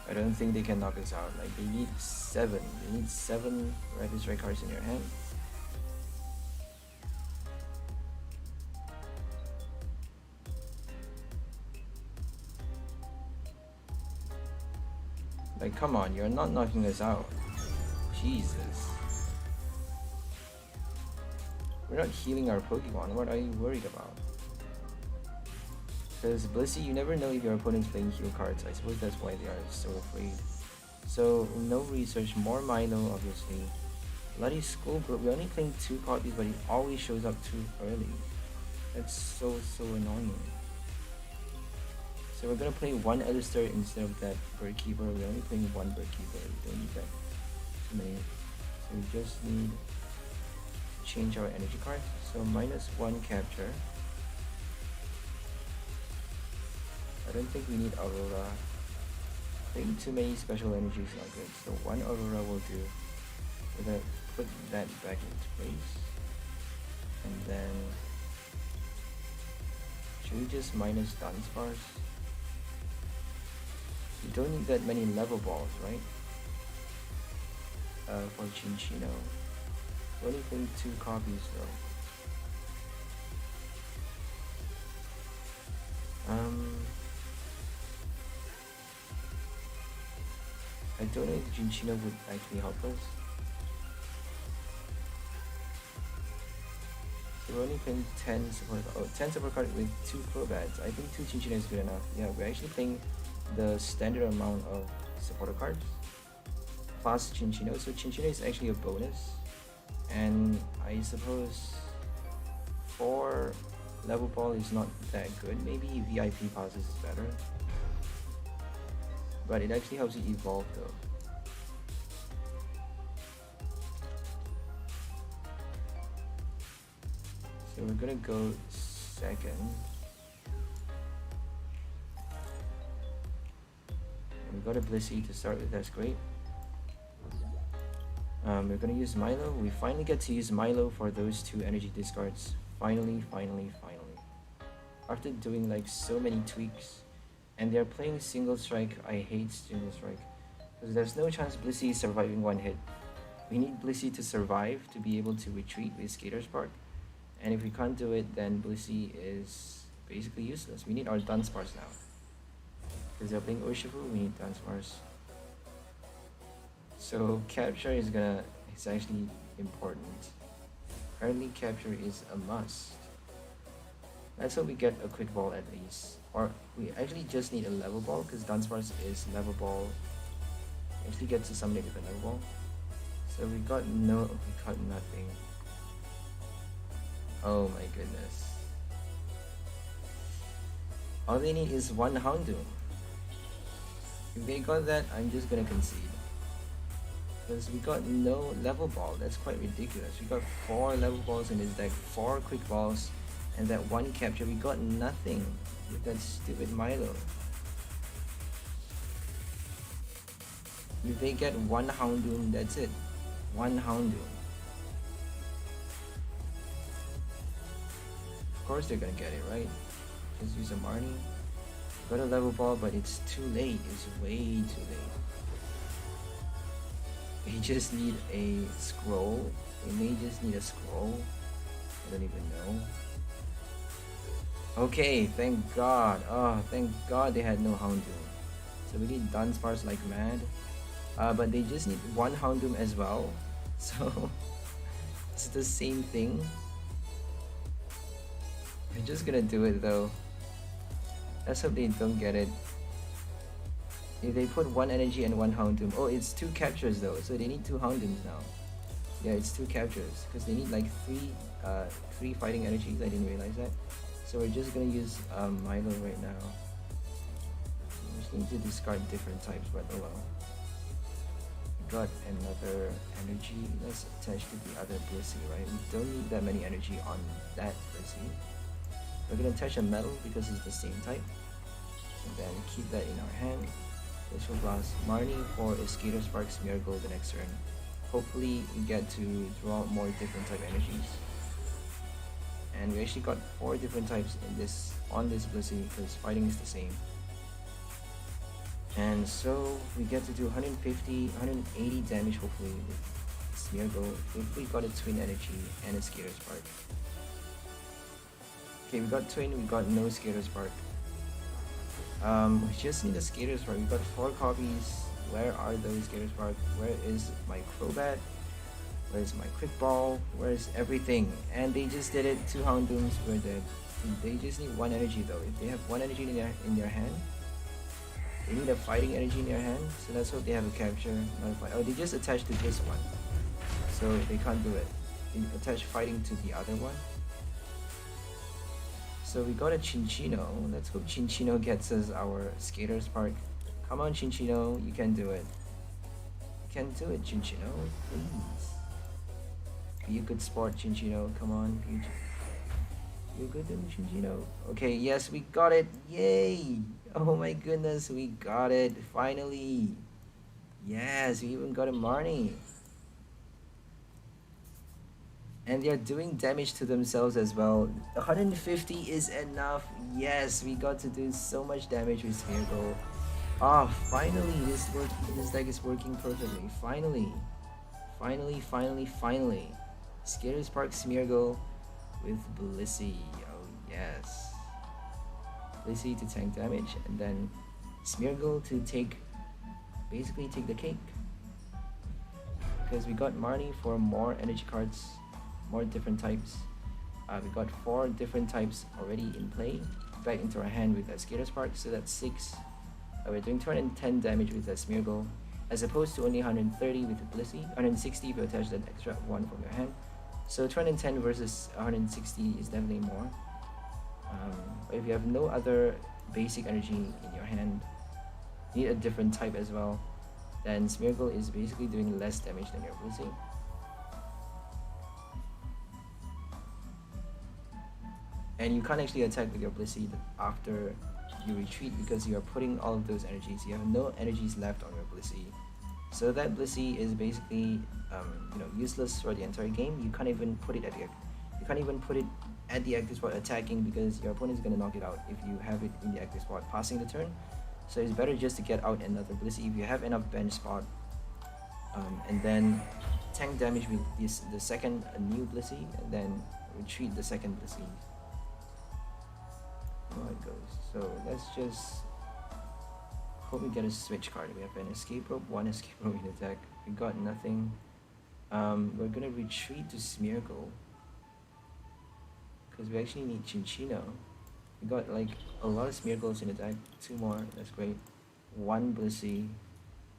S1: I don't think they can knock us out. Like they need 7. They need 7 Rapid Strike cards in your hand. Like, come on, you're not knocking us out. Jesus. We're not healing our Pokemon. What are you worried about? Because Blissey, you never know if your opponent's playing heal cards. I suppose that's why they are so afraid. So, no research, more Milo, obviously. Bloody Schoolgirl, we're only playing 2 copies, but he always shows up too early. That's so annoying. So we're gonna play 1 Alistair instead of that Birdkeeper. We're only playing 1 Birdkeeper. We don't need that too many. So we just need to change our energy card. So -1 capture. I don't think we need Aurora. Playing too many special energies is not good. So 1 Aurora will do. We're gonna put that back into place. And then should we just minus Dunsparce? You don't need that many level balls, right? For Chinchino. We're only playing 2 copies though. I don't know if Chinchino would actually help us. So we're only playing 10 support cards with 2 Crobats. I think 2 Chinchino is good enough. Yeah, we're actually playing the standard amount of supporter cards plus Chinchino. So Chinchino is actually a bonus, and I suppose 4 level ball is not that good. Maybe VIP passes is better, but it actually helps you evolve though. So we're gonna go second. We got a Blissey to start with, that's great. We're gonna use Milo. We finally get to use Milo for those 2 energy discards. Finally. After doing like so many tweaks. And they're playing single strike. I hate single strike. Because there's no chance Blissey is surviving 1 hit. We need Blissey to survive to be able to retreat with Skater's Park. And if we can't do it, then Blissey is basically useless. We need our Dunsparce now. Because they're playing Urshifu, we need Dunsparce. So capture is actually important. Apparently capture is a must. Let's hope we get a quick ball at least. Or we actually just need a level ball because Dunsparce is level ball. We actually get to summon it with a level ball. So we got nothing. Oh my goodness. All they need is one Houndoom. If they got that, I'm just gonna concede. Because we got no level ball. That's quite ridiculous. We got 4 level balls in this deck, 4 quick balls, and that 1 capture. We got nothing with that stupid Milo. If they get 1 Houndoom, that's it. 1 Houndoom. Of course they're gonna get it, right? Just use a Marnie. Got a level ball, but it's too late. It's way too late. They just need a scroll. They may just need a scroll. I don't even know. Okay, thank God. Oh, thank God they had no Houndoom. So we need Dunsparce like mad. But they just need 1 Houndoom as well. So it's the same thing. We're just gonna do it though. Let's hope they don't get it. If they put 1 energy and 1 Houndoom. Oh, it's 2 captures though, so they need 2 Houndooms now. Yeah, it's 2 captures because they need like 3 fighting energies. I didn't realize that. So we're just gonna use Milo right now. We just need to discard different types, but oh well. We got another energy. Let's attach to the other Blissey, right? We don't need that many energy on that Blissey. We're gonna attach a metal because it's the same type. And then keep that in our hand. This will blast Marnie for a Skater Spark Smeargle the next turn. Hopefully we get to draw more different type energies. And we actually got 4 different types on this Blissey because fighting is the same. And so we get to do 150, 180 damage hopefully with Smeargle if we got a Twin Energy and a Skater Spark. Okay, we got Twin, we got no Skater Spark. We just need a Skater Spark. We got 4 copies. Where are those Skater Spark? Where is my Crobat? Where's my Quick Ball? Where's everything? And they just did it. 2 Houndooms were dead. They just need 1 energy though. If they have 1 energy in their hand, they need a fighting energy in their hand. So let's hope they have a capture, not a fight. Oh, they just attached to this one, so they can't do it. They attach fighting to the other one. So we got a Chinchino. Let's hope Chinchino gets us our Skater Spark. Come on, Chinchino, you can do it. You can do it, Chinchino, please. Be a good sport, Chinchino. Come on, you're good, Chinchino. Okay, yes, we got it. Yay! Oh my goodness, we got it finally. Yes, we even got a Marnie. And they're doing damage to themselves as well. 150 is enough. Yes, we got to do so much damage with Smeargle. Ah, finally, this deck is working perfectly. Finally. Skater Spark Smeargle with Blissey. Oh yes. Blissey to tank damage, and then Smeargle to basically take the cake. Because we got Marnie for more energy cards, more different types. We got 4 different types already in play, back into our hand with that Skater Spark, so that's 6. We're doing 210 damage with that Smeargle, as opposed to only 130 with the Blissey. 160 if you attach that extra 1 from your hand. So 210 versus 160 is definitely more. But if you have no other basic energy in your hand, need a different type as well, then Smeargle is basically doing less damage than your Blissey. And you can't actually attack with your Blissey after you retreat because you are putting all of those energies. You have no energies left on your Blissey. So that Blissey is basically useless for the entire game. You can't even put it at the active spot attacking because your opponent is gonna knock it out if you have it in the active spot passing the turn. So it's better just to get out another Blissey if you have enough bench spot, and then tank damage with the second new Blissey, and then retreat the second Blissey. How it goes. So let's just hope we get a switch card. We have an escape rope, one escape rope in the deck. We got nothing. We're gonna retreat to Smeargle because we actually need Chinchino. We got like a lot of Smeargles in the deck. 2 more, that's great. 1 Blissey.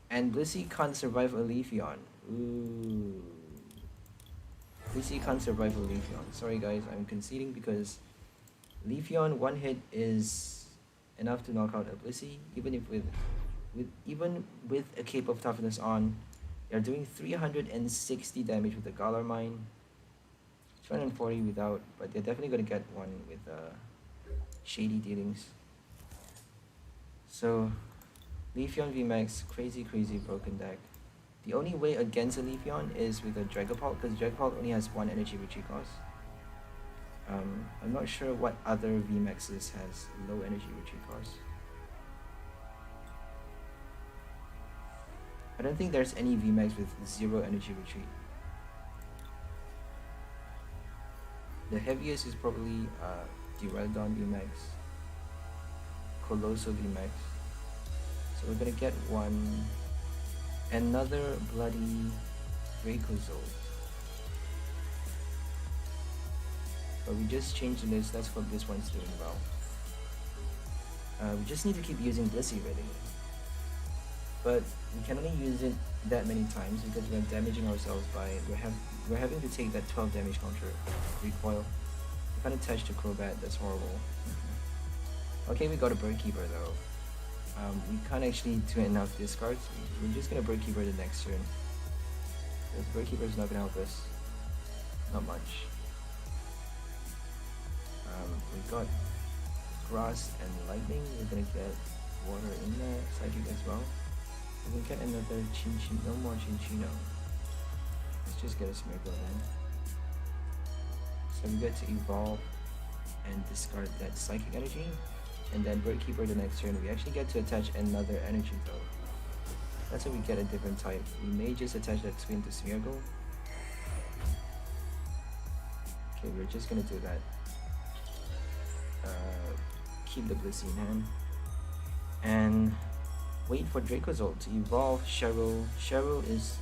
S1: And Blissey can't survive a Leafeon. Ooh. Blissey can't survive a Leafeon. Sorry guys, I'm conceding because Leafeon 1 hit is enough to knock out a Blissey, even if even with a Cape of Toughness on. They're doing 360 damage with the Galar Mine. 240 without, but they're definitely gonna get one with Shady Dealings. So Leafeon VMAX, crazy broken deck. The only way against a Leafeon is with a Dragapult, because Dragapult only has 1 energy retreat cost. I'm not sure what other VMAXs has low energy retreat cost. I don't think there's any VMAX with 0 energy retreat. The heaviest is probably Duraludon VMAX, Colossal VMAX. So we're gonna get another bloody Dracozolt. But we just changed the list, let's hope this one's doing well. We just need to keep using Blissey really. But we can only use it that many times because we're damaging ourselves by we're having to take that 12 damage counter recoil. We can't attach to Crobat, that's horrible. Okay, we got a Birdkeeper though. We can't actually do enough discards. We're just gonna Birdkeeper the next turn. Because Birdkeeper is not gonna help us. Not much. We got Grass and Lightning. We're gonna get Water in there, Psychic as well. We can get another Chinchino, no more Chinchino. Let's just get a Smeargle then. So we get to evolve and discard that Psychic energy. And then Birdkeeper the next turn. We actually get to attach another energy though. That's how we get a different type. We may just attach that twin to Smeargle. Okay, we're just gonna do that. Keep the Blissey in hand. And wait for Dracozolt to evolve Cheryl. Cheryl is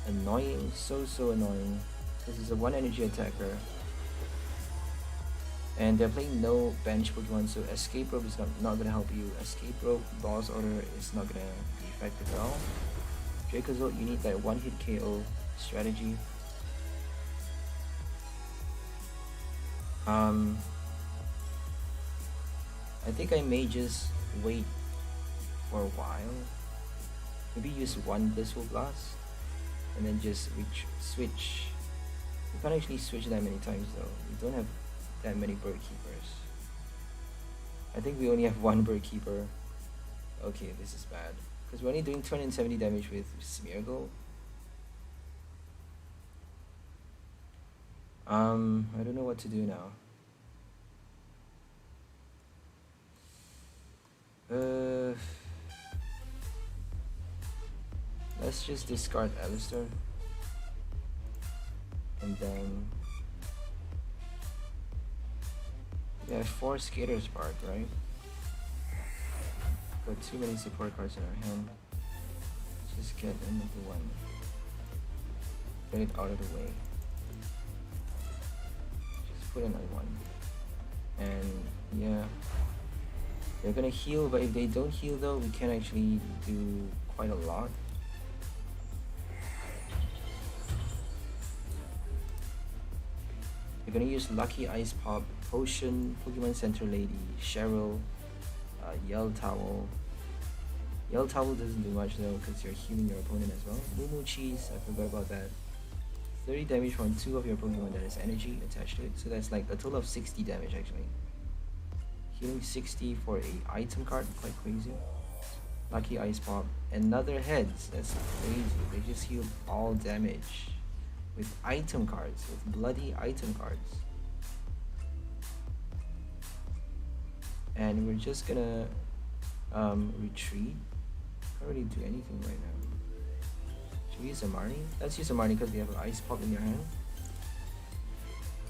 S1: annoying, so annoying. This is a 1 energy attacker. And they're playing no bench Pokemon, so Escape Rope is not gonna help you. Escape Rope, Boss Order is not gonna be effective at all. Dracozolt, you need that 1-hit KO strategy. I think I may just wait for a while. Maybe use 1 Blissful Blast and then just switch. You can't actually switch that many times though. We don't have that many Birdkeepers. I think we only have 1 Birdkeeper. Okay, this is bad. Because we're only doing 270 damage with Smeargle. I don't know what to do now. Let's just discard Alistair. And then we have 4 Skater Spark, right? Got too many support cards in our hand. Let's just get another one. Get it out of the way. Just put another one. And yeah. They're gonna heal, but if they don't heal though, we can actually do quite a lot. We're gonna use Lucky Ice Pop, Potion, Pokemon Center Lady, Cheryl, Yell Towel. Yell Towel doesn't do much though because you're healing your opponent as well. Moo Cheese, I forgot about that. 30 damage from 2 of your Pokemon that has energy attached to it, so that's like a total of 60 damage actually. Healing 60 for a item card, quite crazy. Lucky Ice Pop, another heads, that's crazy. They just healed all damage with item cards, with bloody item cards. And we're just gonna retreat. Can't really do anything right now. Should we use a Marnie? Let's use a Marnie because we have an Ice Pop in your hand.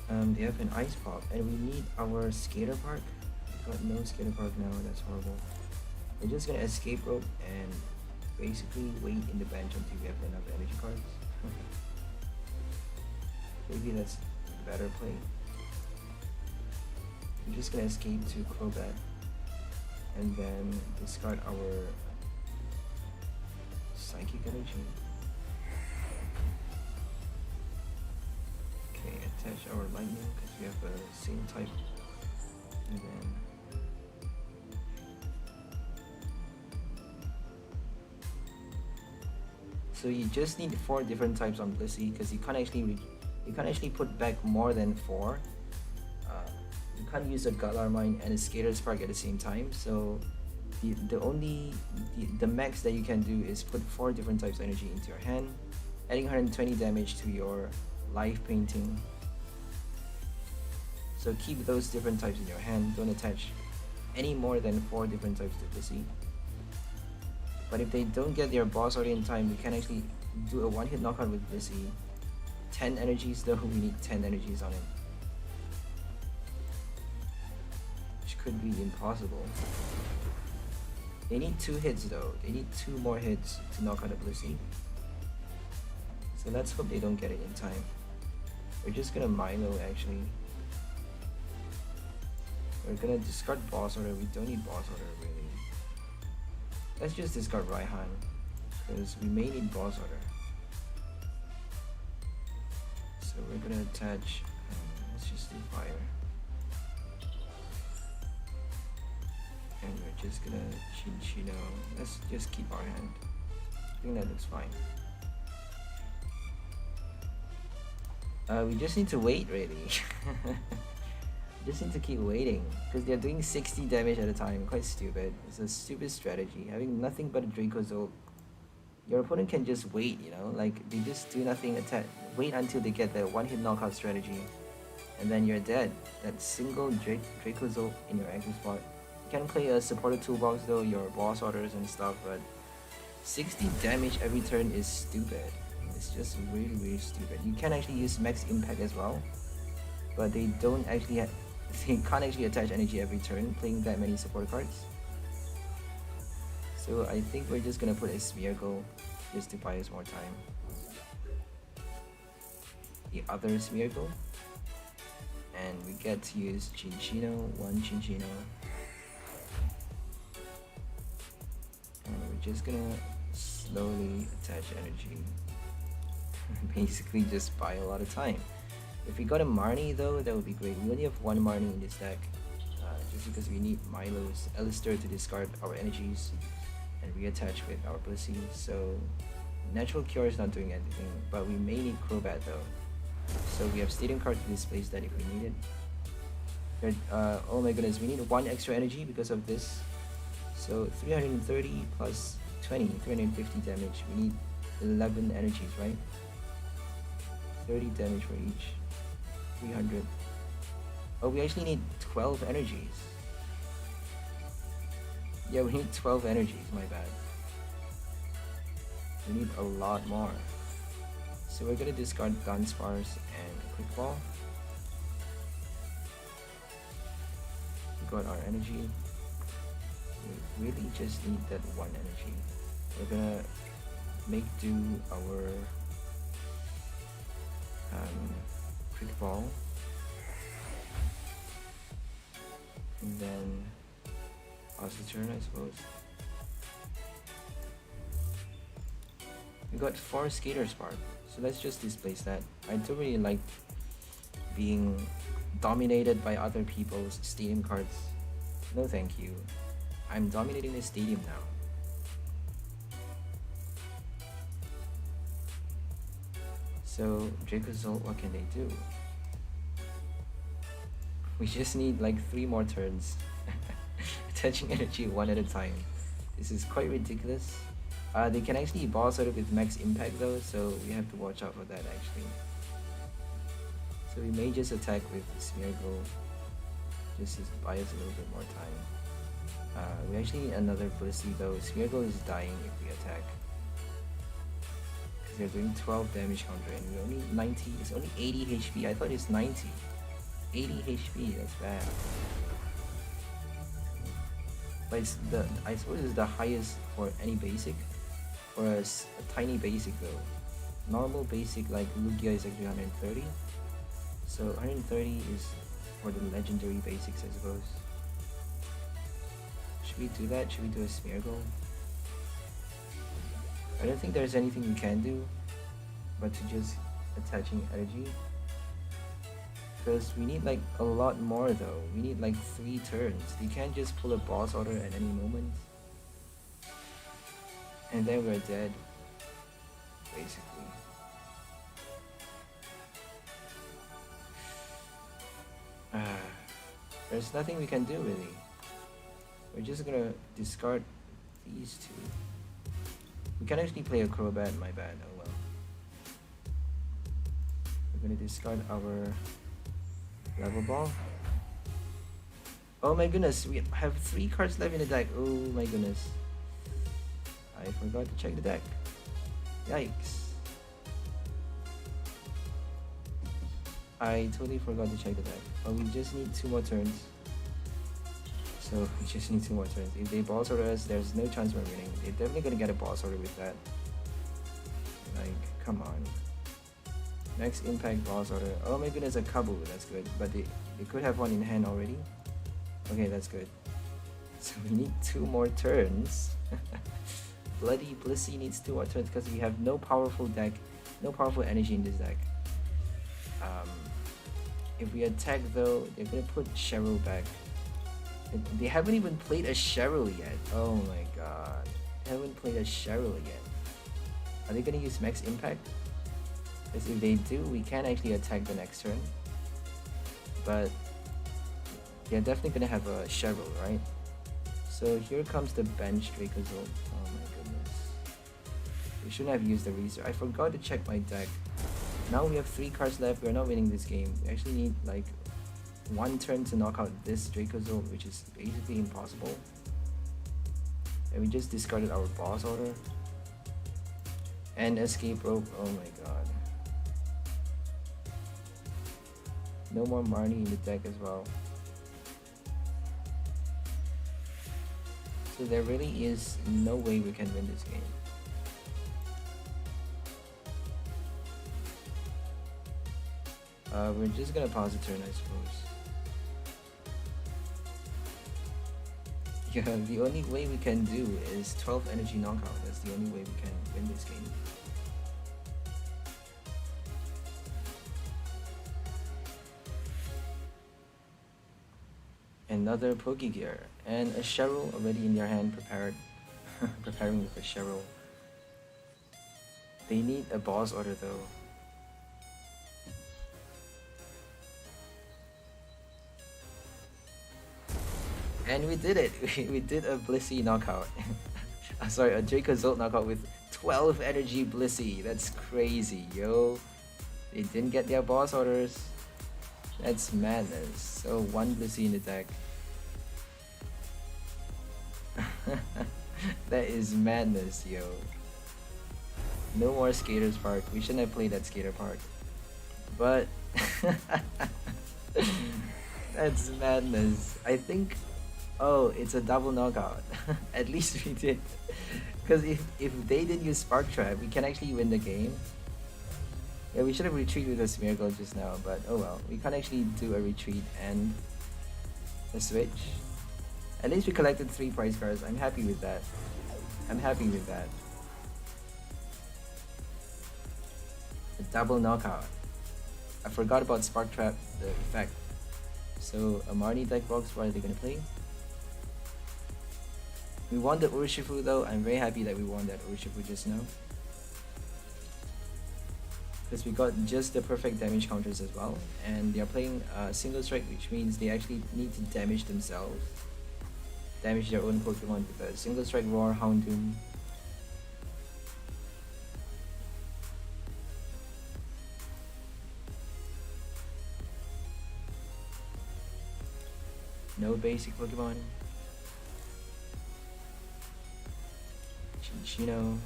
S1: They have an ice pop, and we need our skater park. We got no skater park now. That's horrible. We're just gonna escape rope and basically wait in the bench until we have enough energy cards. Maybe that's a better play. We're just gonna escape to Crobat and then discard our psychic energy. Okay, attach our lightning because we have the same type. And then so you just need 4 different types on Blissey because you can't actually put back more than 4. You can't use a Galar Mine and a Skater Spark at the same time. So the max that you can do is put 4 different types of energy into your hand, adding 120 damage to your life painting. So keep those different types in your hand. Don't attach any more than 4 different types to Blissey. But if they don't get their boss order in time, we can actually do a one-hit knockout with Blissey. 10 energies though, we need 10 energies on it. Which could be impossible. They need 2 hits though. They need 2 more hits to knock out a Blissey. So let's hope they don't get it in time. We're just gonna Milo actually. We're gonna discard boss order. We don't need boss order really. Let's just discard Raihan because we may need boss order. So we're gonna attach. Let's just do fire. And we're just gonna Chinchino. Let's just keep our hand. I think that looks fine. We just need to wait really. Just need to keep waiting because they're doing 60 damage at a time. Quite stupid. It's a stupid strategy. Having nothing but a Dracozolt, your opponent can just wait, you know, like they just do nothing, attack, wait until they get the one-hit knockout strategy, and then you're dead. That single Dracozolt in your active spot. You can play a supported toolbox though, your boss orders and stuff, but 60 damage every turn is stupid. It's just really stupid. You can actually use max impact as well, but they don't actually they can't actually attach energy every turn playing that many support cards. So I think we're just gonna put a Smeargle just to buy us more time. The other Smeargle, and we get to use Chinchino, 1 Chinchino, and we're just gonna slowly attach energy. Basically just buy a lot of time. If we got a Marnie though, that would be great. We only have 1 Marnie in this deck, just because we need Milo's Alistair to discard our energies and reattach with our Blissey. So Natural Cure is not doing anything, but we may need Crobat though. So we have Stadium card to displace that if we need it. Oh my goodness, we need 1 extra energy because of this. So 330 plus 20, 350 damage. We need 11 energies, right? 30 damage for each. 300. Oh, we actually need 12 energies. Yeah, we need 12 energies, my bad. We need a lot more. So we're gonna discard Dunsparce and Quick Ball. We got our energy. We really just need that 1 energy. We're gonna make do our Quick Ball, and then pause the turn, I suppose. We got 4 Skater Spark, so let's just displace that. I don't really like being dominated by other people's stadium cards. No thank you. I'm dominating the stadium now. So Dracozolt, what can they do? We just need like 3 more turns. Attaching energy 1 at a time. This is quite ridiculous. They can actually boss out with max impact though, so we have to watch out for that actually. So we may just attack with Smeargle, just to buy us a little bit more time. We actually need another Blissey though. Smeargle is dying if we attack. They're doing 12 damage counter and we only 90, it's only 80 HP. I thought it's 90. 80 HP, that's bad. But it's I suppose it's the highest for any basic. For a tiny basic though. Normal basic like Lugia is actually 130. So 130 is for the legendary basics, I suppose. Should we do that? Should we do a Smeargle? I don't think there's anything we can do but to just attaching energy. Because we need like a lot more though. We need like 3 turns. You can't just pull a boss order at any moment. And then we're dead. Basically. There's nothing we can do really. We're just gonna discard these 2. We can actually play a Crobat, my bad, oh well. We're gonna discard our level ball. Oh my goodness, we have 3 cards left in the deck. Oh my goodness. I forgot to check the deck. Yikes. I totally forgot to check the deck. But we just need 2 more turns. So we just need 2 more turns. If they boss order us, there's no chance we're winning. They're definitely gonna get a boss order with that. Like, come on. Next impact boss order. Oh my goodness, a Kabu, that's good. But they could have one in hand already. Okay, that's good. So we need 2 more turns. Bloody Blissey needs 2 more turns because we have no powerful deck, no powerful energy in this deck. If we attack though, they're gonna put Cheryl back. They haven't even played a Cheryl yet. Oh my god. They haven't played a Cheryl yet. Are they gonna use Max Impact? Because if they do, we can actually attack the next turn. But they're definitely gonna have a Cheryl, right? So here comes the bench Dracozolt. Oh my goodness. We shouldn't have used the reserve. I forgot to check my deck. Now we have 3 cards left. We're not winning this game. We actually need like 1 turn to knock out this Dracozolt, which is basically impossible. And we just discarded our boss order. And escape rope. Oh my god. No more Marnie in the deck as well. So there really is no way we can win this game. We're just gonna pause the turn, I suppose. Yeah, the only way we can do is 12 energy knockout. That's the only way we can win this game. Another Pokegear and a Cheryl already in their hand, preparing with a Cheryl. They need a boss order though. And we did it! We did a Blissey knockout. Sorry, a Dracozolt knockout with 12 energy Blissey. That's crazy, yo. They didn't get their boss orders. That's madness. So 1 Blissey in the deck. That is madness, yo. No more Skater's Park. We shouldn't have played that Skater Park. But that's madness. I think, oh, it's a double knockout. At least we did. Because if they didn't use Spark Trap, we can actually win the game. Yeah, we should have retreated with a Smeargle just now, but oh well. We can't actually do a retreat and a switch. At least we collected 3 prize cards. I'm happy with that. I'm happy with that. A double knockout. I forgot about Spark Trap, the effect. So a Marnie deck box, what are they gonna play? We won the Urshifu though. I'm very happy that we won that Urshifu just now. Because we got just the perfect damage counters as well. And they are playing single strike, which means they actually need to damage themselves. Damage their own Pokemon with a single strike Roar, Houndoom. No basic Pokemon. Chinchino.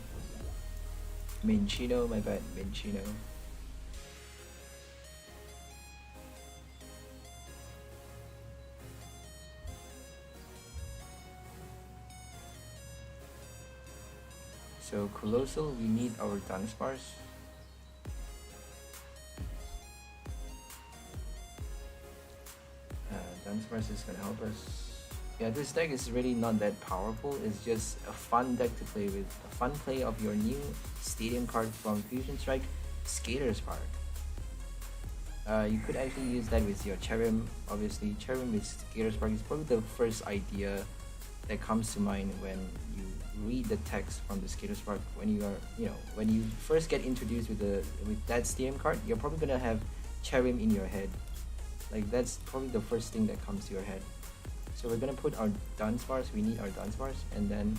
S1: Minchino, my bad, Minchino. So Colossal, we need our Dunsparce. Dunsparce is gonna help us. Yeah, this deck is really not that powerful. It's just a fun deck to play with. A fun play of your new stadium card from Fusion Strike, Skater Spark. You could actually use that with your Cherrim. Obviously, Cherrim with Skater Spark is probably the first idea that comes to mind when you read the text from the Skater Spark. When you are, when you first get introduced with that stadium card, you're probably gonna have Cherrim in your head. Like that's probably the first thing that comes to your head. So we're gonna put our Dunsparce. We need our Dunsparce, and then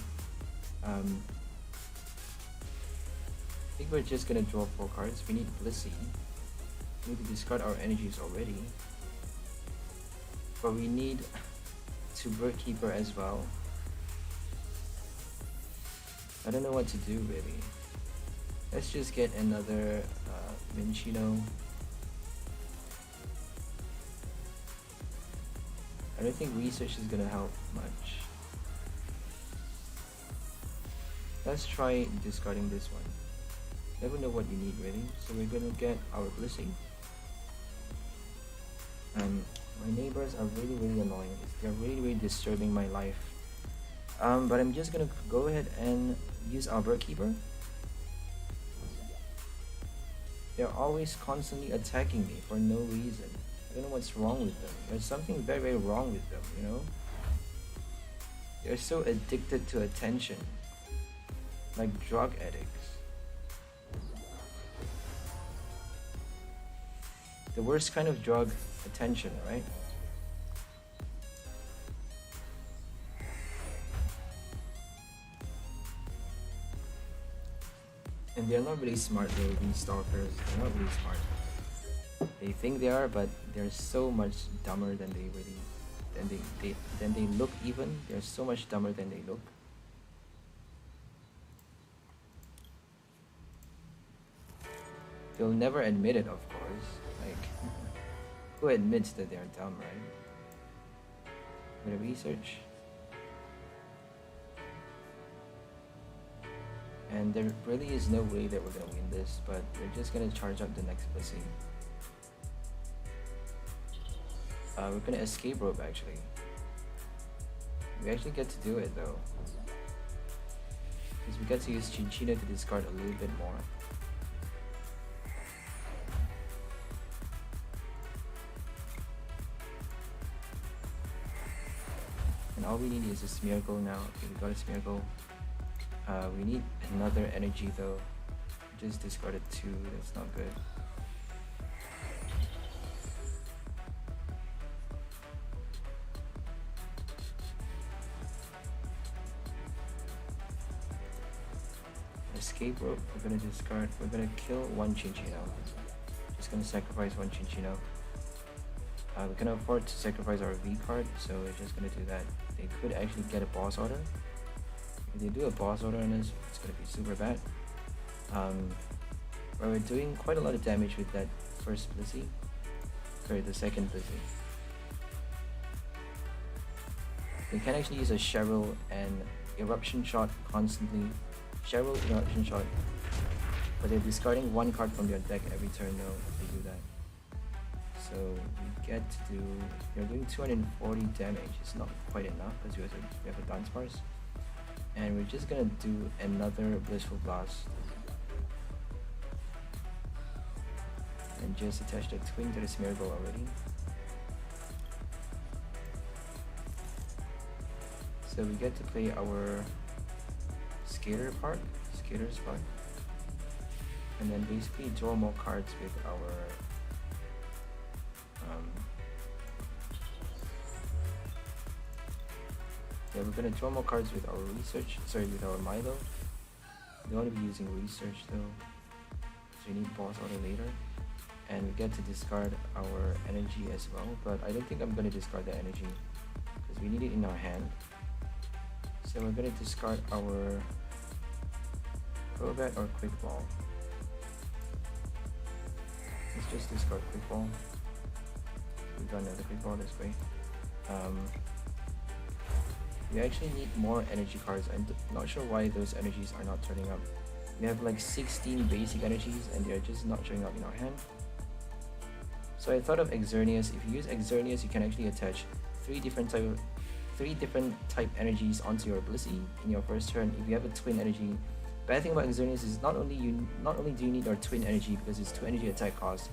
S1: I think we're just gonna draw 4 cards. We need Blissey. We need to discard our energies already, but we need to Birdkeeper as well. I don't know what to do really. Let's just get another Minchino. I don't think research is gonna help much. Let's try discarding this one. Never know what you need really. So we're gonna get our Blissey. My neighbors are really annoying. They're really disturbing my life. But I'm just gonna go ahead and use our Birdkeeper. They're always constantly attacking me for no reason. I don't know what's wrong with them. There's something very wrong with them, you know? They're so addicted to attention. Like drug addicts. The worst kind of drug, attention, right? And they're not really smart though, these stalkers. They're not really smart. They think they are, but they're so much dumber than they really than they look even. They're so much dumber than they look. They'll never admit it, of course. Like, who admits that they're dumb, right? Bit of research. And there really is no way that we're gonna win this, but we're just gonna charge up the next Blissey. We're gonna escape rope actually. We actually get to do it though. Because we get to use Chinchino to discard a little bit more. And all we need is a Smeargle now. Okay, we got a Smeargle. We need another energy though. We just discarded 2, that's not good. Escape rope, we're gonna discard, we're gonna kill 1 Chinchino. Just gonna sacrifice 1 Chinchino. We can afford to sacrifice our V card, so we're just gonna do that. They could actually get a boss order. If they do a boss order on us, it's gonna be super bad. But we're doing quite a lot of damage with that first Blissey. Sorry, the second Blissey. We can actually use a Cheryl and Eruption Shot constantly. Cheryl, Eruption Shot. But they're discarding 1 card from their deck every turn though if they do that. So we get to do, we're doing 240 damage. It's not quite enough because we have a Dunsparce. And we're just gonna do another Blissful Blast. And just attach the twin to the Smeargle already. So we get to play our Skater Spark, and then basically draw more cards with our yeah, we're gonna draw more cards with our research, with our Milo. We want to be using research though, so we need boss order later. And we get to discard our energy as well, but I don't think I'm gonna discard the energy because we need it in our hand. So we're gonna discard our Crobat or Quick Ball. Let's just discard Quick Ball. We got another Quick Ball, that's great. We actually need more energy cards. I'm not sure why those energies are not turning up. We have like 16 basic energies and they're just not showing up in our hand. So I thought of Exernius. If you use Exernius, you can actually attach three different type energies onto your Blissey in your first turn. If you have a twin energy, bad thing about Exernius is not only do you need our twin energy because it's 2 energy attack cost,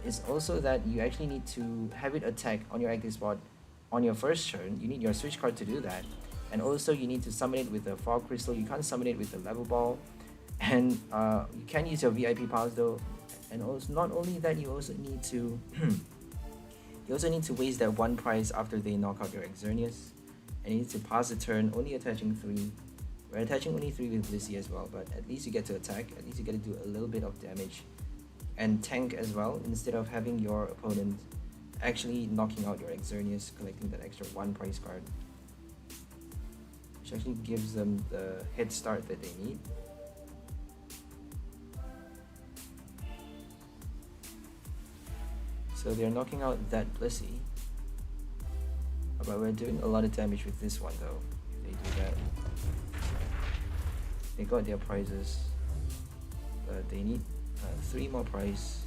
S1: it's also that you actually need to have it attack on your active spot on your first turn. You need your switch card to do that, and also you need to summon it with a fog crystal. You can't summon it with a level ball, and you can use your VIP powers though. And also, not only that, you also need to waste that 1 prize after they knock out your Exernius, and you need to pass the turn only attaching 3. We're attaching only 3 with Blissey as well, but at least you get to attack. At least you get to do a little bit of damage and tank as well, instead of having your opponent actually knocking out your Exernius, collecting that extra 1 prize card, which actually gives them the head start that they need. So they're knocking out that Blissey, but we're doing a lot of damage with this one though. If they do that, they got their prizes, but they need 3 more prize.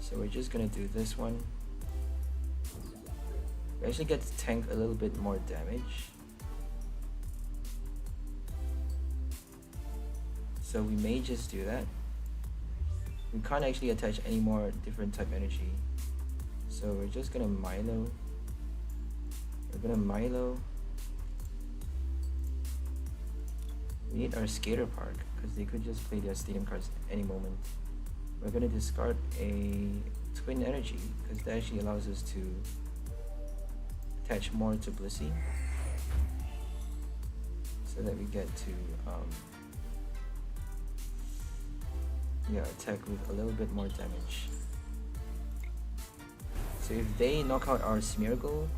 S1: So we're just gonna do this one. We actually get to tank a little bit more damage, so we may just do that. We can't actually attach any more different type energy, so we're just gonna Milo. We're gonna Milo. We need our Skater Park because they could just play their stadium cards any moment. We're gonna discard a twin energy because that actually allows us to attach more to Blissey, so that we get to attack with a little bit more damage. So if they knock out our Smeargle,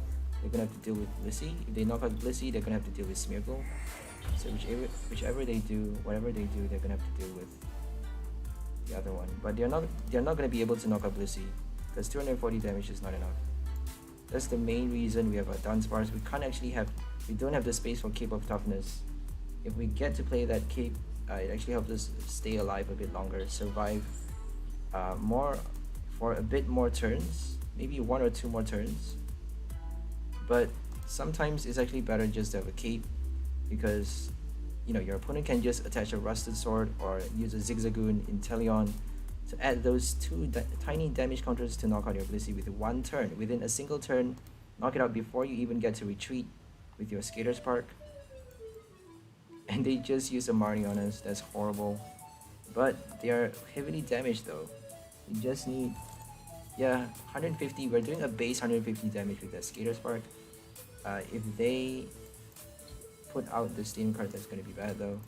S1: they're gonna have to deal with Blissey. If they knock out Blissey, they're gonna have to deal with Smeargle. So whichever they do, whatever they do, they're gonna have to deal with the other one. But they're not gonna be able to knock out Blissey because 240 damage is not enough. That's the main reason we have our dance bars. We don't have the space for Cape of Toughness. If we get to play that Cape, it actually helps us stay alive a bit longer, survive more for a bit more turns, maybe 1 or 2 more turns. But sometimes it's actually better just to have a Cape, because your opponent can just attach a Rusted Sword or use a Zigzagoon Inteleon to add those 2 tiny damage counters to knock out your Blissey with 1 turn. Within a single turn, knock it out before you even get to retreat with your Skater's Park. And they just use a Marnie on us. That's horrible. But they are heavily damaged though. We just need 150. We're doing a base 150 damage with that Skater's Park. If they put out the Steam card, that's going to be bad though.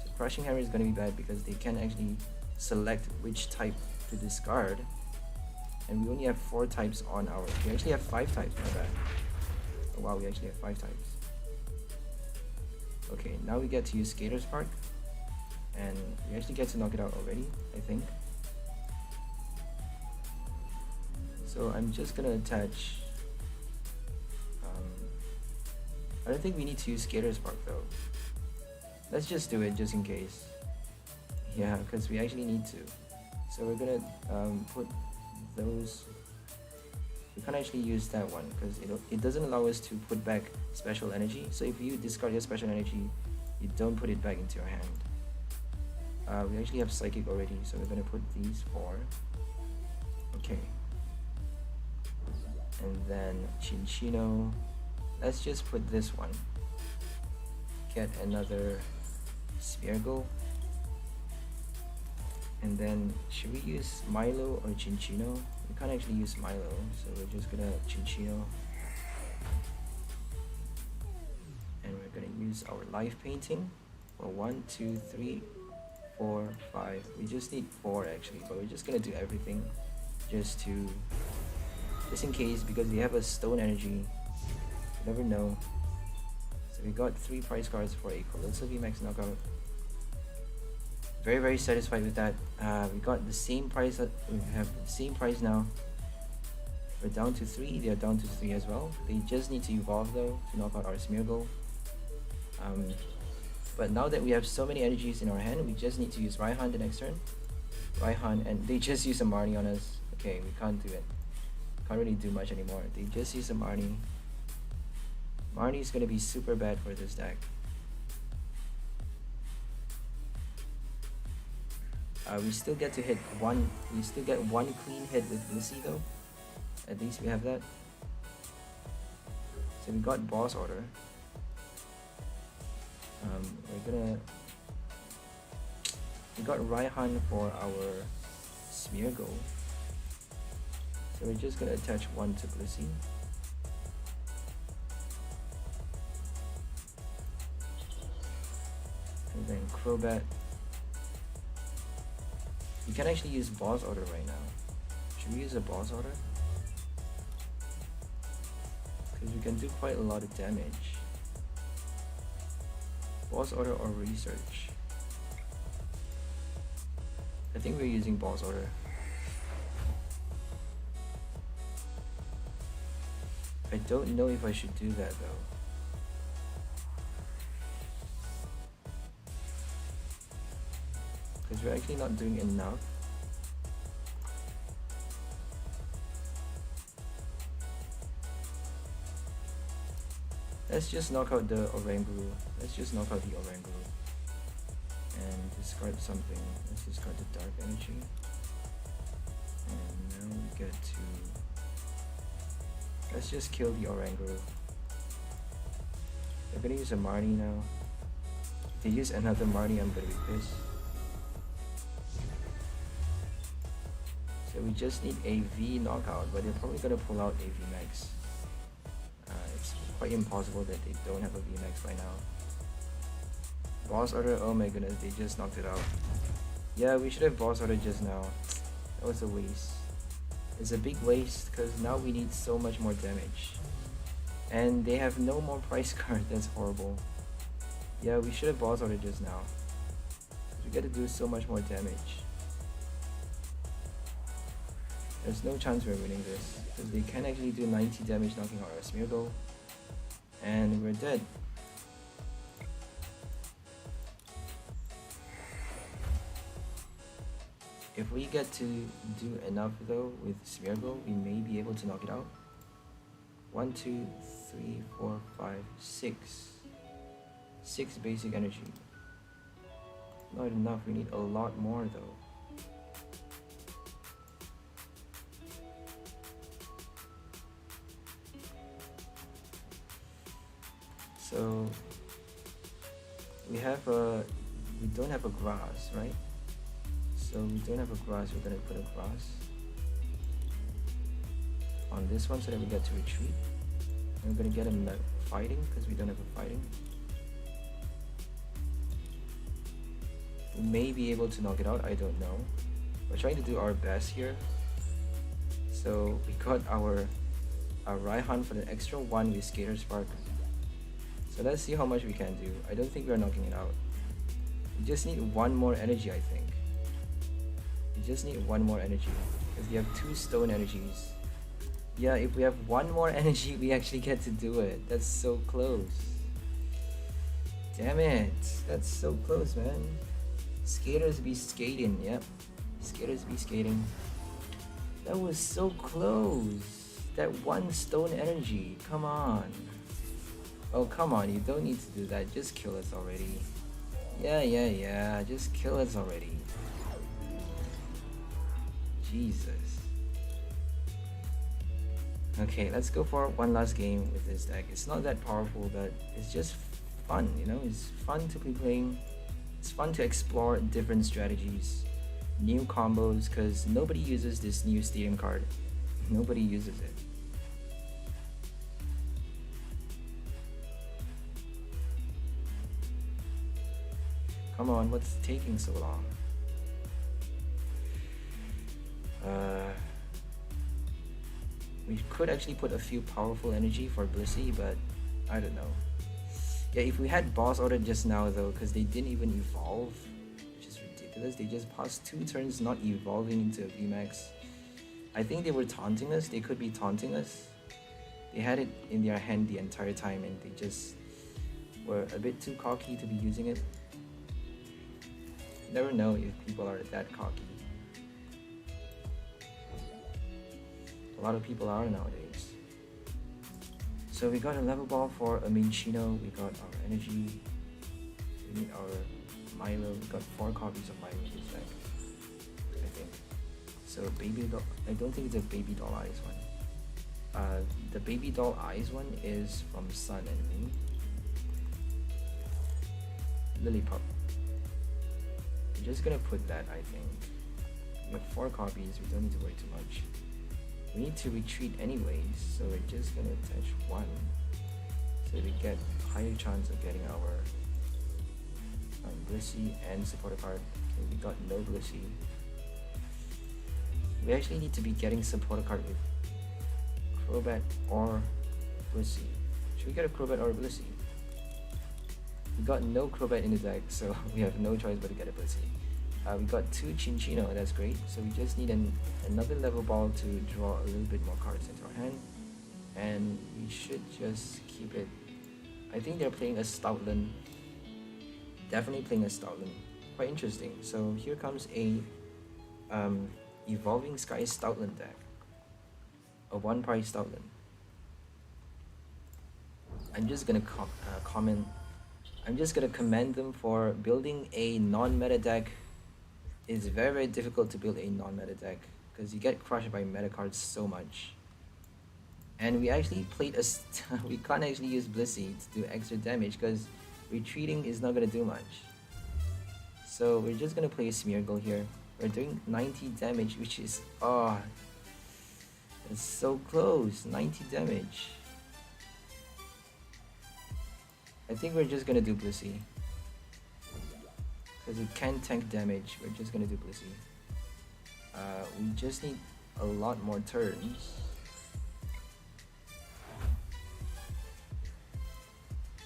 S1: So Crushing Hammer is going to be bad because they can actually select which type to discard, and we only have 4 types on our. We actually have 5 types. My bad. Oh, wow, we actually have 5 types. Okay, now we get to use Skater's Park, and we actually get to knock it out already, I think. So I'm just gonna attach. I don't think we need to use Skater's Park though. Let's just do it just in case. Yeah, because we actually need to. So we're gonna put those. We can't actually use that one because it doesn't allow us to put back special energy. So if you discard your special energy, you don't put it back into your hand. We actually have Psychic already, so we're gonna put these 4. Okay. And then Chinchino. Let's just put this one. Get another Smeargle. And then should we use Milo or Chinchino? We can't actually use Milo, so we're just gonna Chinchino. And we're gonna use our Life Painting for 1, 2, 3, 4, 5. We just need 4 actually, but we're just gonna do everything just in case, because we have a Stone Energy. You never know. So we got 3 prize cards for a Colossal VMAX knockout. Very, very satisfied with that. We got the same price. We have the same price now We're down to 3, they're down to 3 as well. They just need to evolve though to knock out our Smeargle. But now that we have so many energies in our hand, we just need to use Raihan the next turn. Raihan, and they just use a Marnie on us. Okay, we can't do it. Can't really do much anymore. They just use a Marnie. Marnie is gonna be super bad for this deck. We still get to hit one. We still get one clean hit with Blissey though. At least we have that. So we got boss order. We got Raihan for our Smeargle. So we're just gonna attach one to Blissey. And then Crobat. We can actually use boss order right now. Should we use a boss order? Because we can do quite a lot of damage. Boss order or research? I think we're using boss order. I don't know if I should do that though. Because we're actually not doing enough. Let's just knock out the Oranguru. Let's just knock out the Oranguru. And discard something. Let's discard the Dark Energy. And now we get to... Let's just kill the Oranguru. They're gonna use a Marnie now. If they use another Marnie, I'm gonna be pissed. So we just need a V knockout, but they're probably gonna pull out a V Max. It's quite impossible that they don't have a V Max by now. Boss order, oh my goodness, they just knocked it out. Yeah, we should have boss order just now. That was a waste. It's a big waste because now we need so much more damage. And they have no more price card, that's horrible. Yeah, we should have boss order just now. We get to do so much more damage. There's no chance we're winning this, because they can actually do 90 damage knocking out our Smeargle, and we're dead. If we get to do enough though with Smeargle, we may be able to knock it out. 1, 2, 3, 4, 5, 6. 6 basic energy. Not enough, we need a lot more though. So we don't have a grass, right? So we don't have a grass, we're gonna put a grass on this one so that we get to retreat. And we're gonna get a fighting because we don't have a fighting. We may be able to knock it out, I don't know. We're trying to do our best here. So we got our Raihan for the extra 1 with Skater Spark. So let's see how much we can do. I don't think we're knocking it out. We just need 1 more energy, I think. We just need 1 more energy because we have 2 stone energies. Yeah, if we have 1 more energy, we actually get to do it. That's so close. Damn it. That's so close, man. Skaters be skating, yep. Skaters be skating. That was so close. That 1 stone energy, come on. Oh, come on, you don't need to do that. Just kill us already. Yeah. Just kill us already. Jesus. Okay, let's go for one last game with this deck. It's not that powerful, but it's just fun, you know? It's fun to be playing. It's fun to explore different strategies, new combos, because nobody uses this new stadium card. Nobody uses it. Come on, what's taking so long? We could actually put a few powerful energy for Blissey, but I don't know. Yeah, if we had boss order just now though, because they didn't even evolve, which is ridiculous. They just passed 2 turns not evolving into a VMAX. I think they were taunting us. They could be taunting us. They had it in their hand the entire time and they just were a bit too cocky to be using it. You never know if people are that cocky. A lot of people are nowadays. So we got a level ball for a Minchino. We got our energy. We need our Milo. We got 4 copies of Milo in this deck, I think. So baby doll. I don't think it's a baby doll eyes one. The baby doll eyes one is from Sun and Moon. Lillipup. I'm just gonna put that, I think. We have 4 copies, we don't need to worry too much. We need to retreat anyways, so we're just gonna attach 1. So we get higher chance of getting our Blissey and supporter card. Okay, we got no Blissey. We actually need to be getting supporter card with Crobat or Blissey. Should we get a Crobat or a Blissey? We got no Crobat in the deck, so we have no choice but to get a Blissey. We got 2 Chinchino, that's great. So we just need another level ball to draw a little bit more cards into our hand. And we should just keep it. I think they're playing a Stoutland. Definitely playing a Stoutland. Quite interesting. So here comes a Evolving Skies Stoutland deck. A 1-price Stoutland. I'm just gonna commend them for building a non-meta deck. It's very, very difficult to build a non-meta deck because you get crushed by meta cards so much. And we actually played we can't actually use Blissey to do extra damage because retreating is not gonna do much. So we're just gonna play a Smeargle here. We're doing 90 damage, which is it's so close. 90 damage. I think we're just gonna do Blissey. Because it can tank damage, we're just gonna do Blissey. We just need a lot more turns.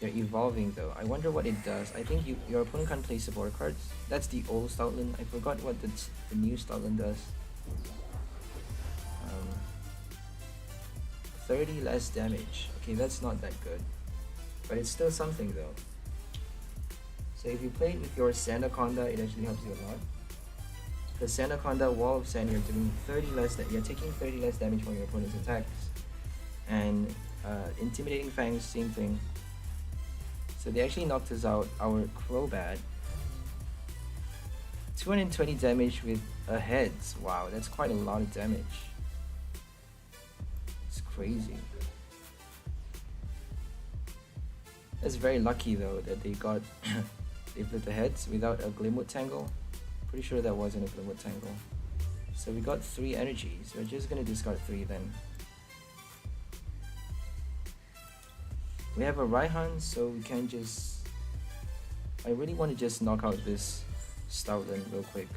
S1: They're evolving though. I wonder what it does. I think your opponent can't play support cards. That's the old Stoutland. I forgot what the new Stoutland does. 30 less damage. Okay, that's not that good. But it's still something though. So if you play it with your Sandaconda, it actually helps you a lot. The Sandaconda Wall of Sand, you're doing 30 less. You're taking 30 less damage from your opponent's attacks. And Intimidating Fangs, same thing. So they actually knocked us out. Our Crobat, 220 damage with a heads. Wow, that's quite a lot of damage. It's crazy. That's very lucky though that they got they flipped the heads without a Glimwood Tangle. Pretty sure that wasn't a Glimwood Tangle. So we got 3 energies. We're just gonna discard 3 then. We have a Raihan, so we can just... I really want to just knock out this Stoutland real quick.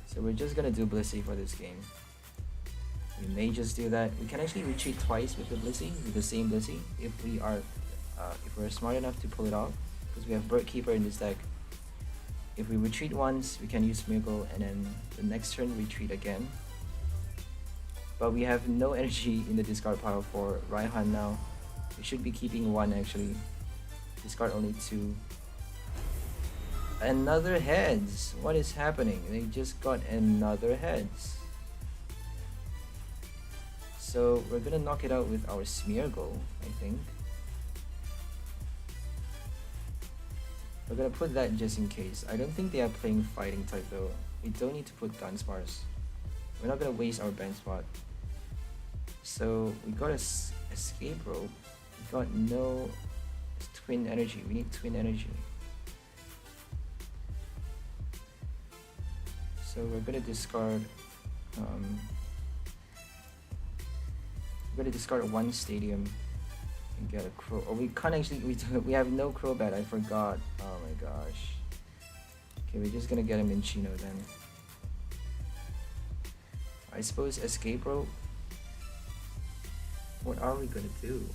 S1: So we're just gonna do Blissey for this game. We may just do that. We can actually retreat twice with the Blissey, with the same Blissey, if we're smart enough to pull it off, because we have Bird Keeper in this deck. If we retreat once, we can use Smeargle, and then the next turn retreat again. But we have no energy in the discard pile for Raihan now. We should be keeping 1 actually. Discard only 2. Another heads! What is happening? They just got another heads. So we're gonna knock it out with our Smeargle, I think. We're gonna put that just in case. I don't think they are playing fighting type though. We don't need to put Dunsparce. We're not gonna waste our bench spot. So we got a Escape Rope. We got no Twin Energy. We need Twin Energy. So we're gonna discard. We're gonna discard 1 Stadium and get a Crow. Oh, we can't actually. We have no Crobat. I forgot. Oh my gosh. Okay, we're just gonna get a Minchino then. I suppose Escape Rope. What are we gonna do?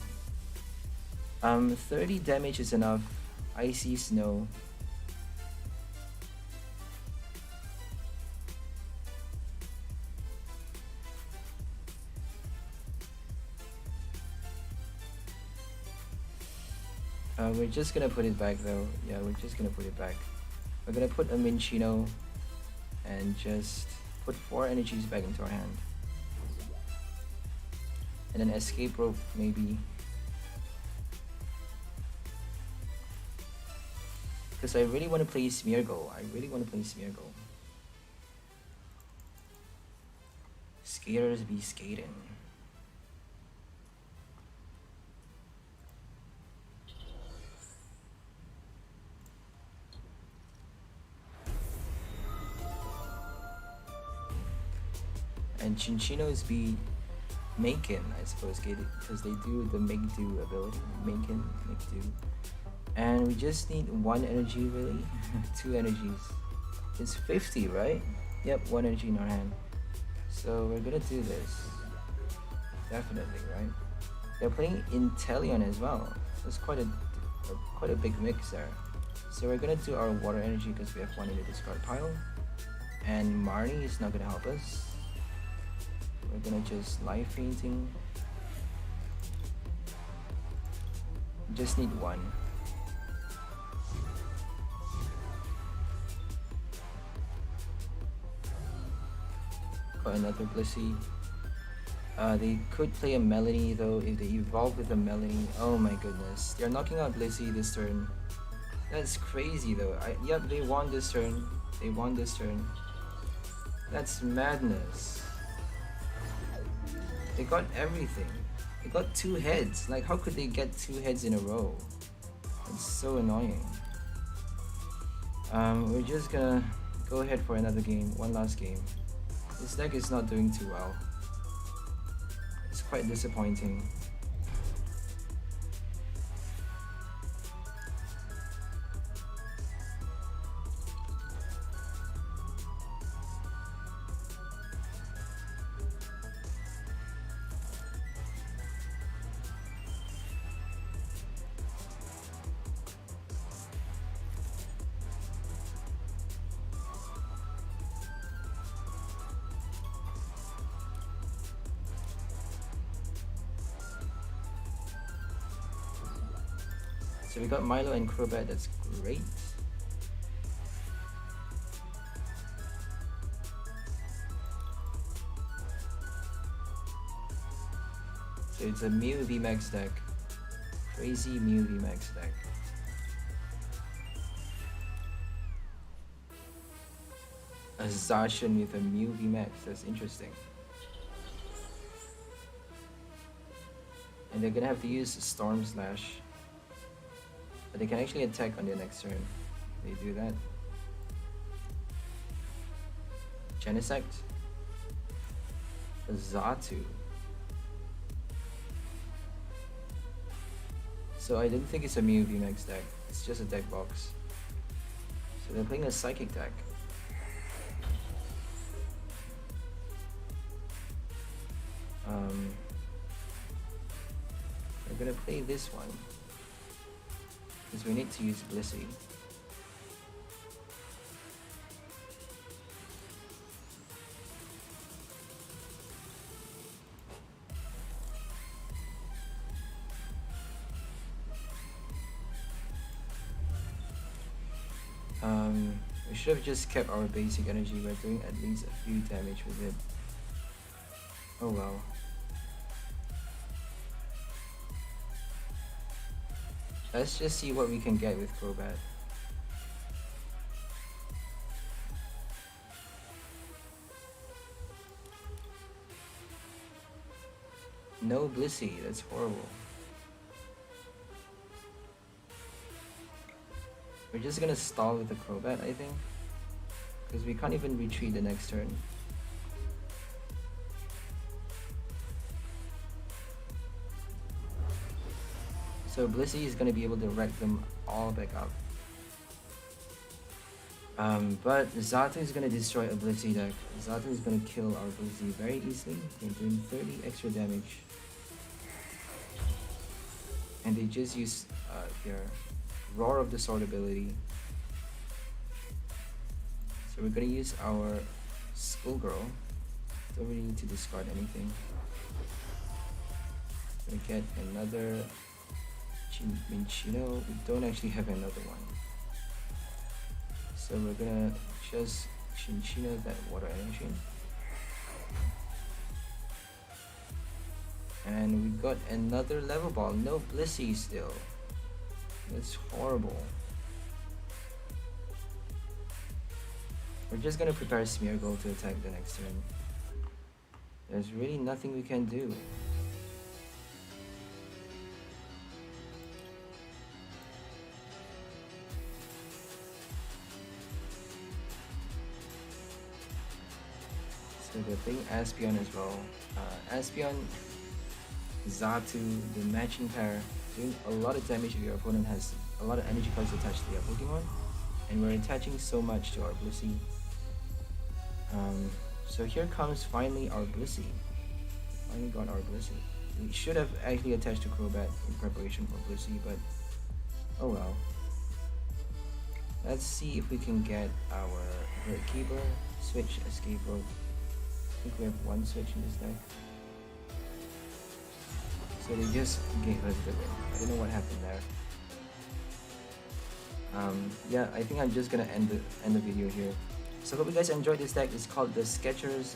S1: 30 damage is enough. Icy Snow. We're just gonna put it back though. Yeah, we're just gonna put it back. We're gonna put a Minchino and just put 4 energies back into our hand. And an escape rope maybe. Because I really want to play Smeargle. I really want to play Smeargle. Skaters be skating. And Chinchinos be making, I suppose, because they do the make do ability. Make do. And we just need 1 energy really. 2 energies. It's 50, right? Yep, 1 energy in our hand. So we're gonna do this. Definitely, right? They're playing Inteleon as well. That's quite a big mix there. So we're gonna do our water energy because we have 1 in the discard pile. And Marnie is not gonna help us. We're gonna just life painting. Just need 1. Got another Blissey. They could play a Melanie though if they evolve with a Melanie. Oh my goodness. They're knocking out Blissey this turn. That's crazy though. Yep, they won this turn. They won this turn. That's madness. They got everything. They got 2 heads. Like, how could they get 2 heads in a row? It's so annoying. We're just gonna go ahead for another game. 1 last game. This deck is not doing too well. It's quite disappointing. So we got Milo and Crobat, that's great. So it's a Mew VMAX deck. Crazy Mew VMAX deck. A Zacian with a Mew VMAX, that's interesting. And they're gonna have to use Storm Slash. But they can actually attack on their next turn. They do that. Genesect. Xatu. So I don't think it's a Mew VMAX deck. It's just a deck box. So they're playing a Psychic deck. We're gonna play this one. Because we need to use Blissey. We should have just kept our basic energy. We're doing at least a few damage with it. Oh well. Let's just see what we can get with Crobat. No Blissey, that's horrible. We're just gonna stall with the Crobat, I think. Because we can't even retreat the next turn. So Blissey is gonna be able to wreck them all back up. But Xatu is gonna destroy a Blissey deck. Xatu is gonna kill our Blissey very easily. They're doing 30 extra damage. And they just use their Roar of the Sword ability. So we're gonna use our Schoolgirl. Don't really need to discard anything. Gonna get another Minchino. We don't actually have another one. So we're gonna just Chinchino that water energy. And we got another level ball. No Blissey still. That's horrible. We're just gonna prepare Smeargle to attack the next turn. There's really nothing we can do. So we're playing Aspeon as well. Aspeon, Zatu, the matching pair, doing a lot of damage if your opponent has a lot of energy cards attached to their Pokemon. And we're attaching so much to our Blissey. So here comes finally our Blissey. Finally got our Blissey. We should have actually attached to Crobat in preparation for Blissey, but oh well. Let's see if we can get our Keeper, switch, escape rope. I think we have one switch in this deck. So they just gave us the win. I don't know what happened there. Yeah, I think I'm just gonna end the video here. So hope you guys enjoyed this deck. It's called the Skechers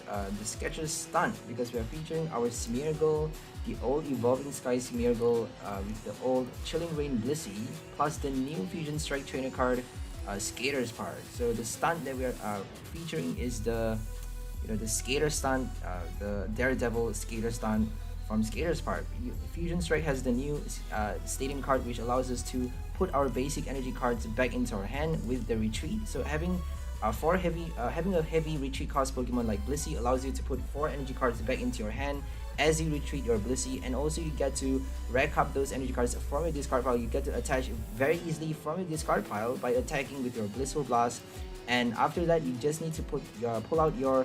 S1: Stunt, because we are featuring our Smeargle, the old Evolving Sky Smeargle with the old Chilling Rain Blissey, plus the new Fusion Strike Trainer card, Skater's Park. So the stunt that we are featuring is the Skater Stunt, the Daredevil Skater Stunt from Skater's Park. Fusion Strike has the new Stadium card, which allows us to put our basic energy cards back into our hand with the retreat. So having a heavy retreat cost Pokemon like Blissey allows you to put 4 energy cards back into your hand as you retreat your Blissey, and also you get to rack up those energy cards from your discard pile. You get to attach very easily from your discard pile by attacking with your Blissful Blast, and after that you just need to pull out your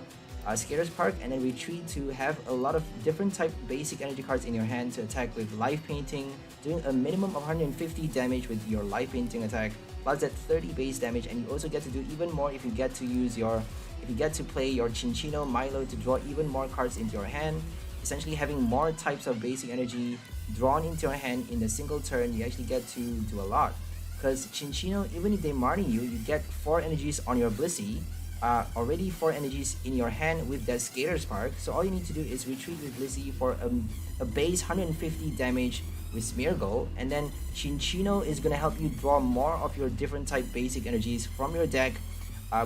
S1: Skater's Park and then retreat to have a lot of different type basic energy cards in your hand to attack with Life Painting, doing a minimum of 150 damage with your Life Painting attack, plus that 30 base damage, and you also get to do even more if you get to play your Chinchino Milo to draw even more cards into your hand. Essentially having more types of basic energy drawn into your hand in a single turn, you actually get to do a lot. Because Chinchino, even if they Marnie you get 4 energies on your Blissey, already 4 energies in your hand with that Skater's Park. So all you need to do is retreat with Blissey for a base 150 damage with Smeargle, and then Chinchino is gonna help you draw more of your different type basic energies from your deck.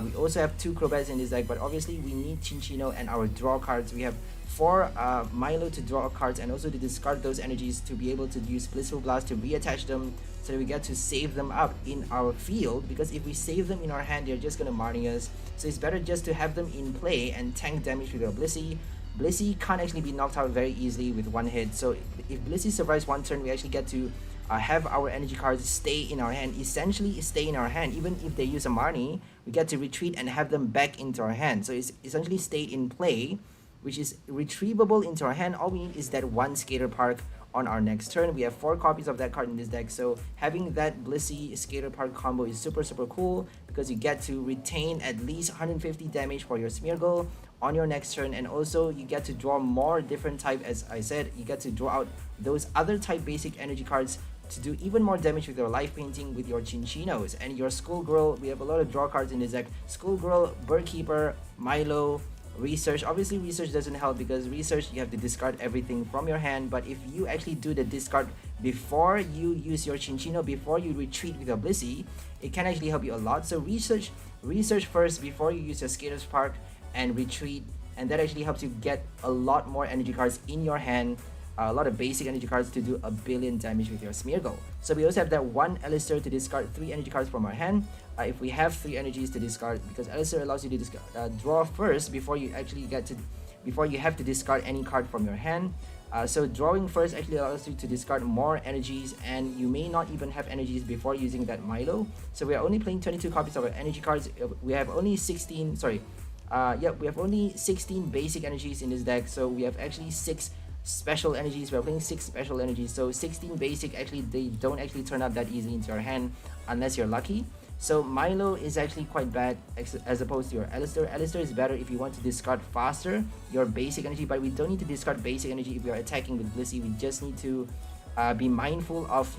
S1: We also have 2 Crobats in this deck, but obviously we need Chinchino and our draw cards. We have 4 Milo to draw cards and also to discard those energies to be able to use Blissful Blast to reattach them, so that we get to save them up in our field, because if we save them in our hand, they're just gonna Marnie us. So it's better just to have them in play and tank damage with your Blissey. Blissey can't actually be knocked out very easily with one hit, so if Blissey survives one turn, we actually get to have our energy cards stay in our hand, essentially stay in our hand. Even if they use a Marnie, we get to retreat and have them back into our hand, so it's essentially stayed in play, which is retrievable into our hand. All we need is that one Skater Park on our next turn. We have 4 copies of that card in this deck, so having that Blissey Skater Park combo is super cool, because you get to retain at least 150 damage for your Smeargle on your next turn, and also you get to draw more different type. As I said, you get to draw out those other type basic energy cards to do even more damage with your Life Painting, with your Chinchinos, and your Schoolgirl. We have a lot of draw cards in this deck. Schoolgirl, Birdkeeper, Milo, Research. Obviously Research doesn't help, because Research you have to discard everything from your hand, but if you actually do the discard before you use your Chinchino, before you retreat with your Blissey, it can actually help you a lot. So research first before you use your Skater's Park and retreat, and that actually helps you get a lot more energy cards in your hand, a lot of basic energy cards to do a billion damage with your Smeargle. So we also have that one Alistair to discard 3 energy cards from our hand. If we have 3 energies to discard, because Alistair allows you to discard, draw first before you have to discard any card from your hand. So drawing first actually allows you to discard more energies, and you may not even have energies before using that Milo. So we are only playing 22 copies of our energy cards. We have only 16 basic energies in this deck, so we have actually 6 special energies. We're playing 6 special energies, so 16 basic, actually they don't actually turn up that easily into your hand unless you're lucky. So Milo is actually quite bad as opposed to your Alistair. Alistair is better if you want to discard faster your basic energy, but we don't need to discard basic energy if we are attacking with Blissey. We just need to be mindful of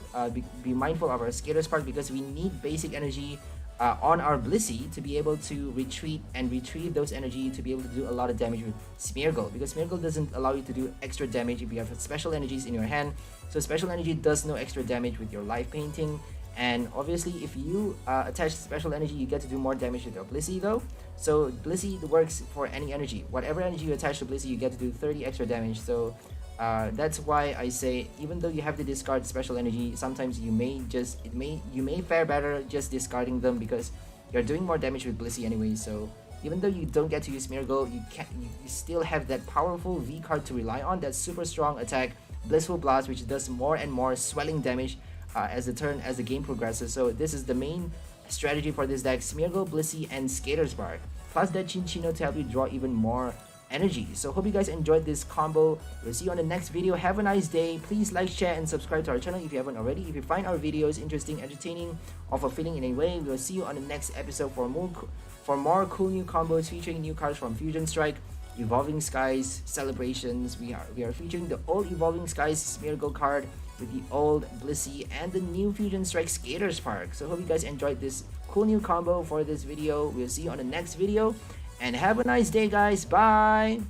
S1: be mindful of our Skater Spark, because we need basic energy on our Blissey to be able to retreat and retrieve those energy to be able to do a lot of damage with Smeargle, because Smeargle doesn't allow you to do extra damage if you have special energies in your hand. So special energy does no extra damage with your life painting, and obviously if you attach special energy, you get to do more damage with your Blissey though. So Blissey works for any energy. Whatever energy you attach to Blissey, you get to do 30 extra damage. So that's why I say, even though you have to discard special energy, sometimes you may fare better just discarding them, because you're doing more damage with Blissey anyway. So even though you don't get to use Smeargle, you still have that powerful V card to rely on, that super strong attack, Blissful Blast, which does more and more swelling damage as the game progresses. So this is the main strategy for this deck: Smeargle, Blissey, and Skater Spark, plus that Chinchino to help you draw even more energy. So hope you guys enjoyed this combo. We'll see you on the next video. Have a nice day. Please like, share, and subscribe to our channel if you haven't already. If you find our videos interesting, entertaining, or fulfilling in any way, we'll see you on the next episode for more cool new combos featuring new cards from Fusion Strike, Evolving Skies, Celebrations. We are featuring the old Evolving Skies Smeargle card with the old Blissey and the new Fusion Strike Skater Spark. So hope you guys enjoyed this cool new combo for this video. We'll see you on the next video, and have a nice day, guys. Bye.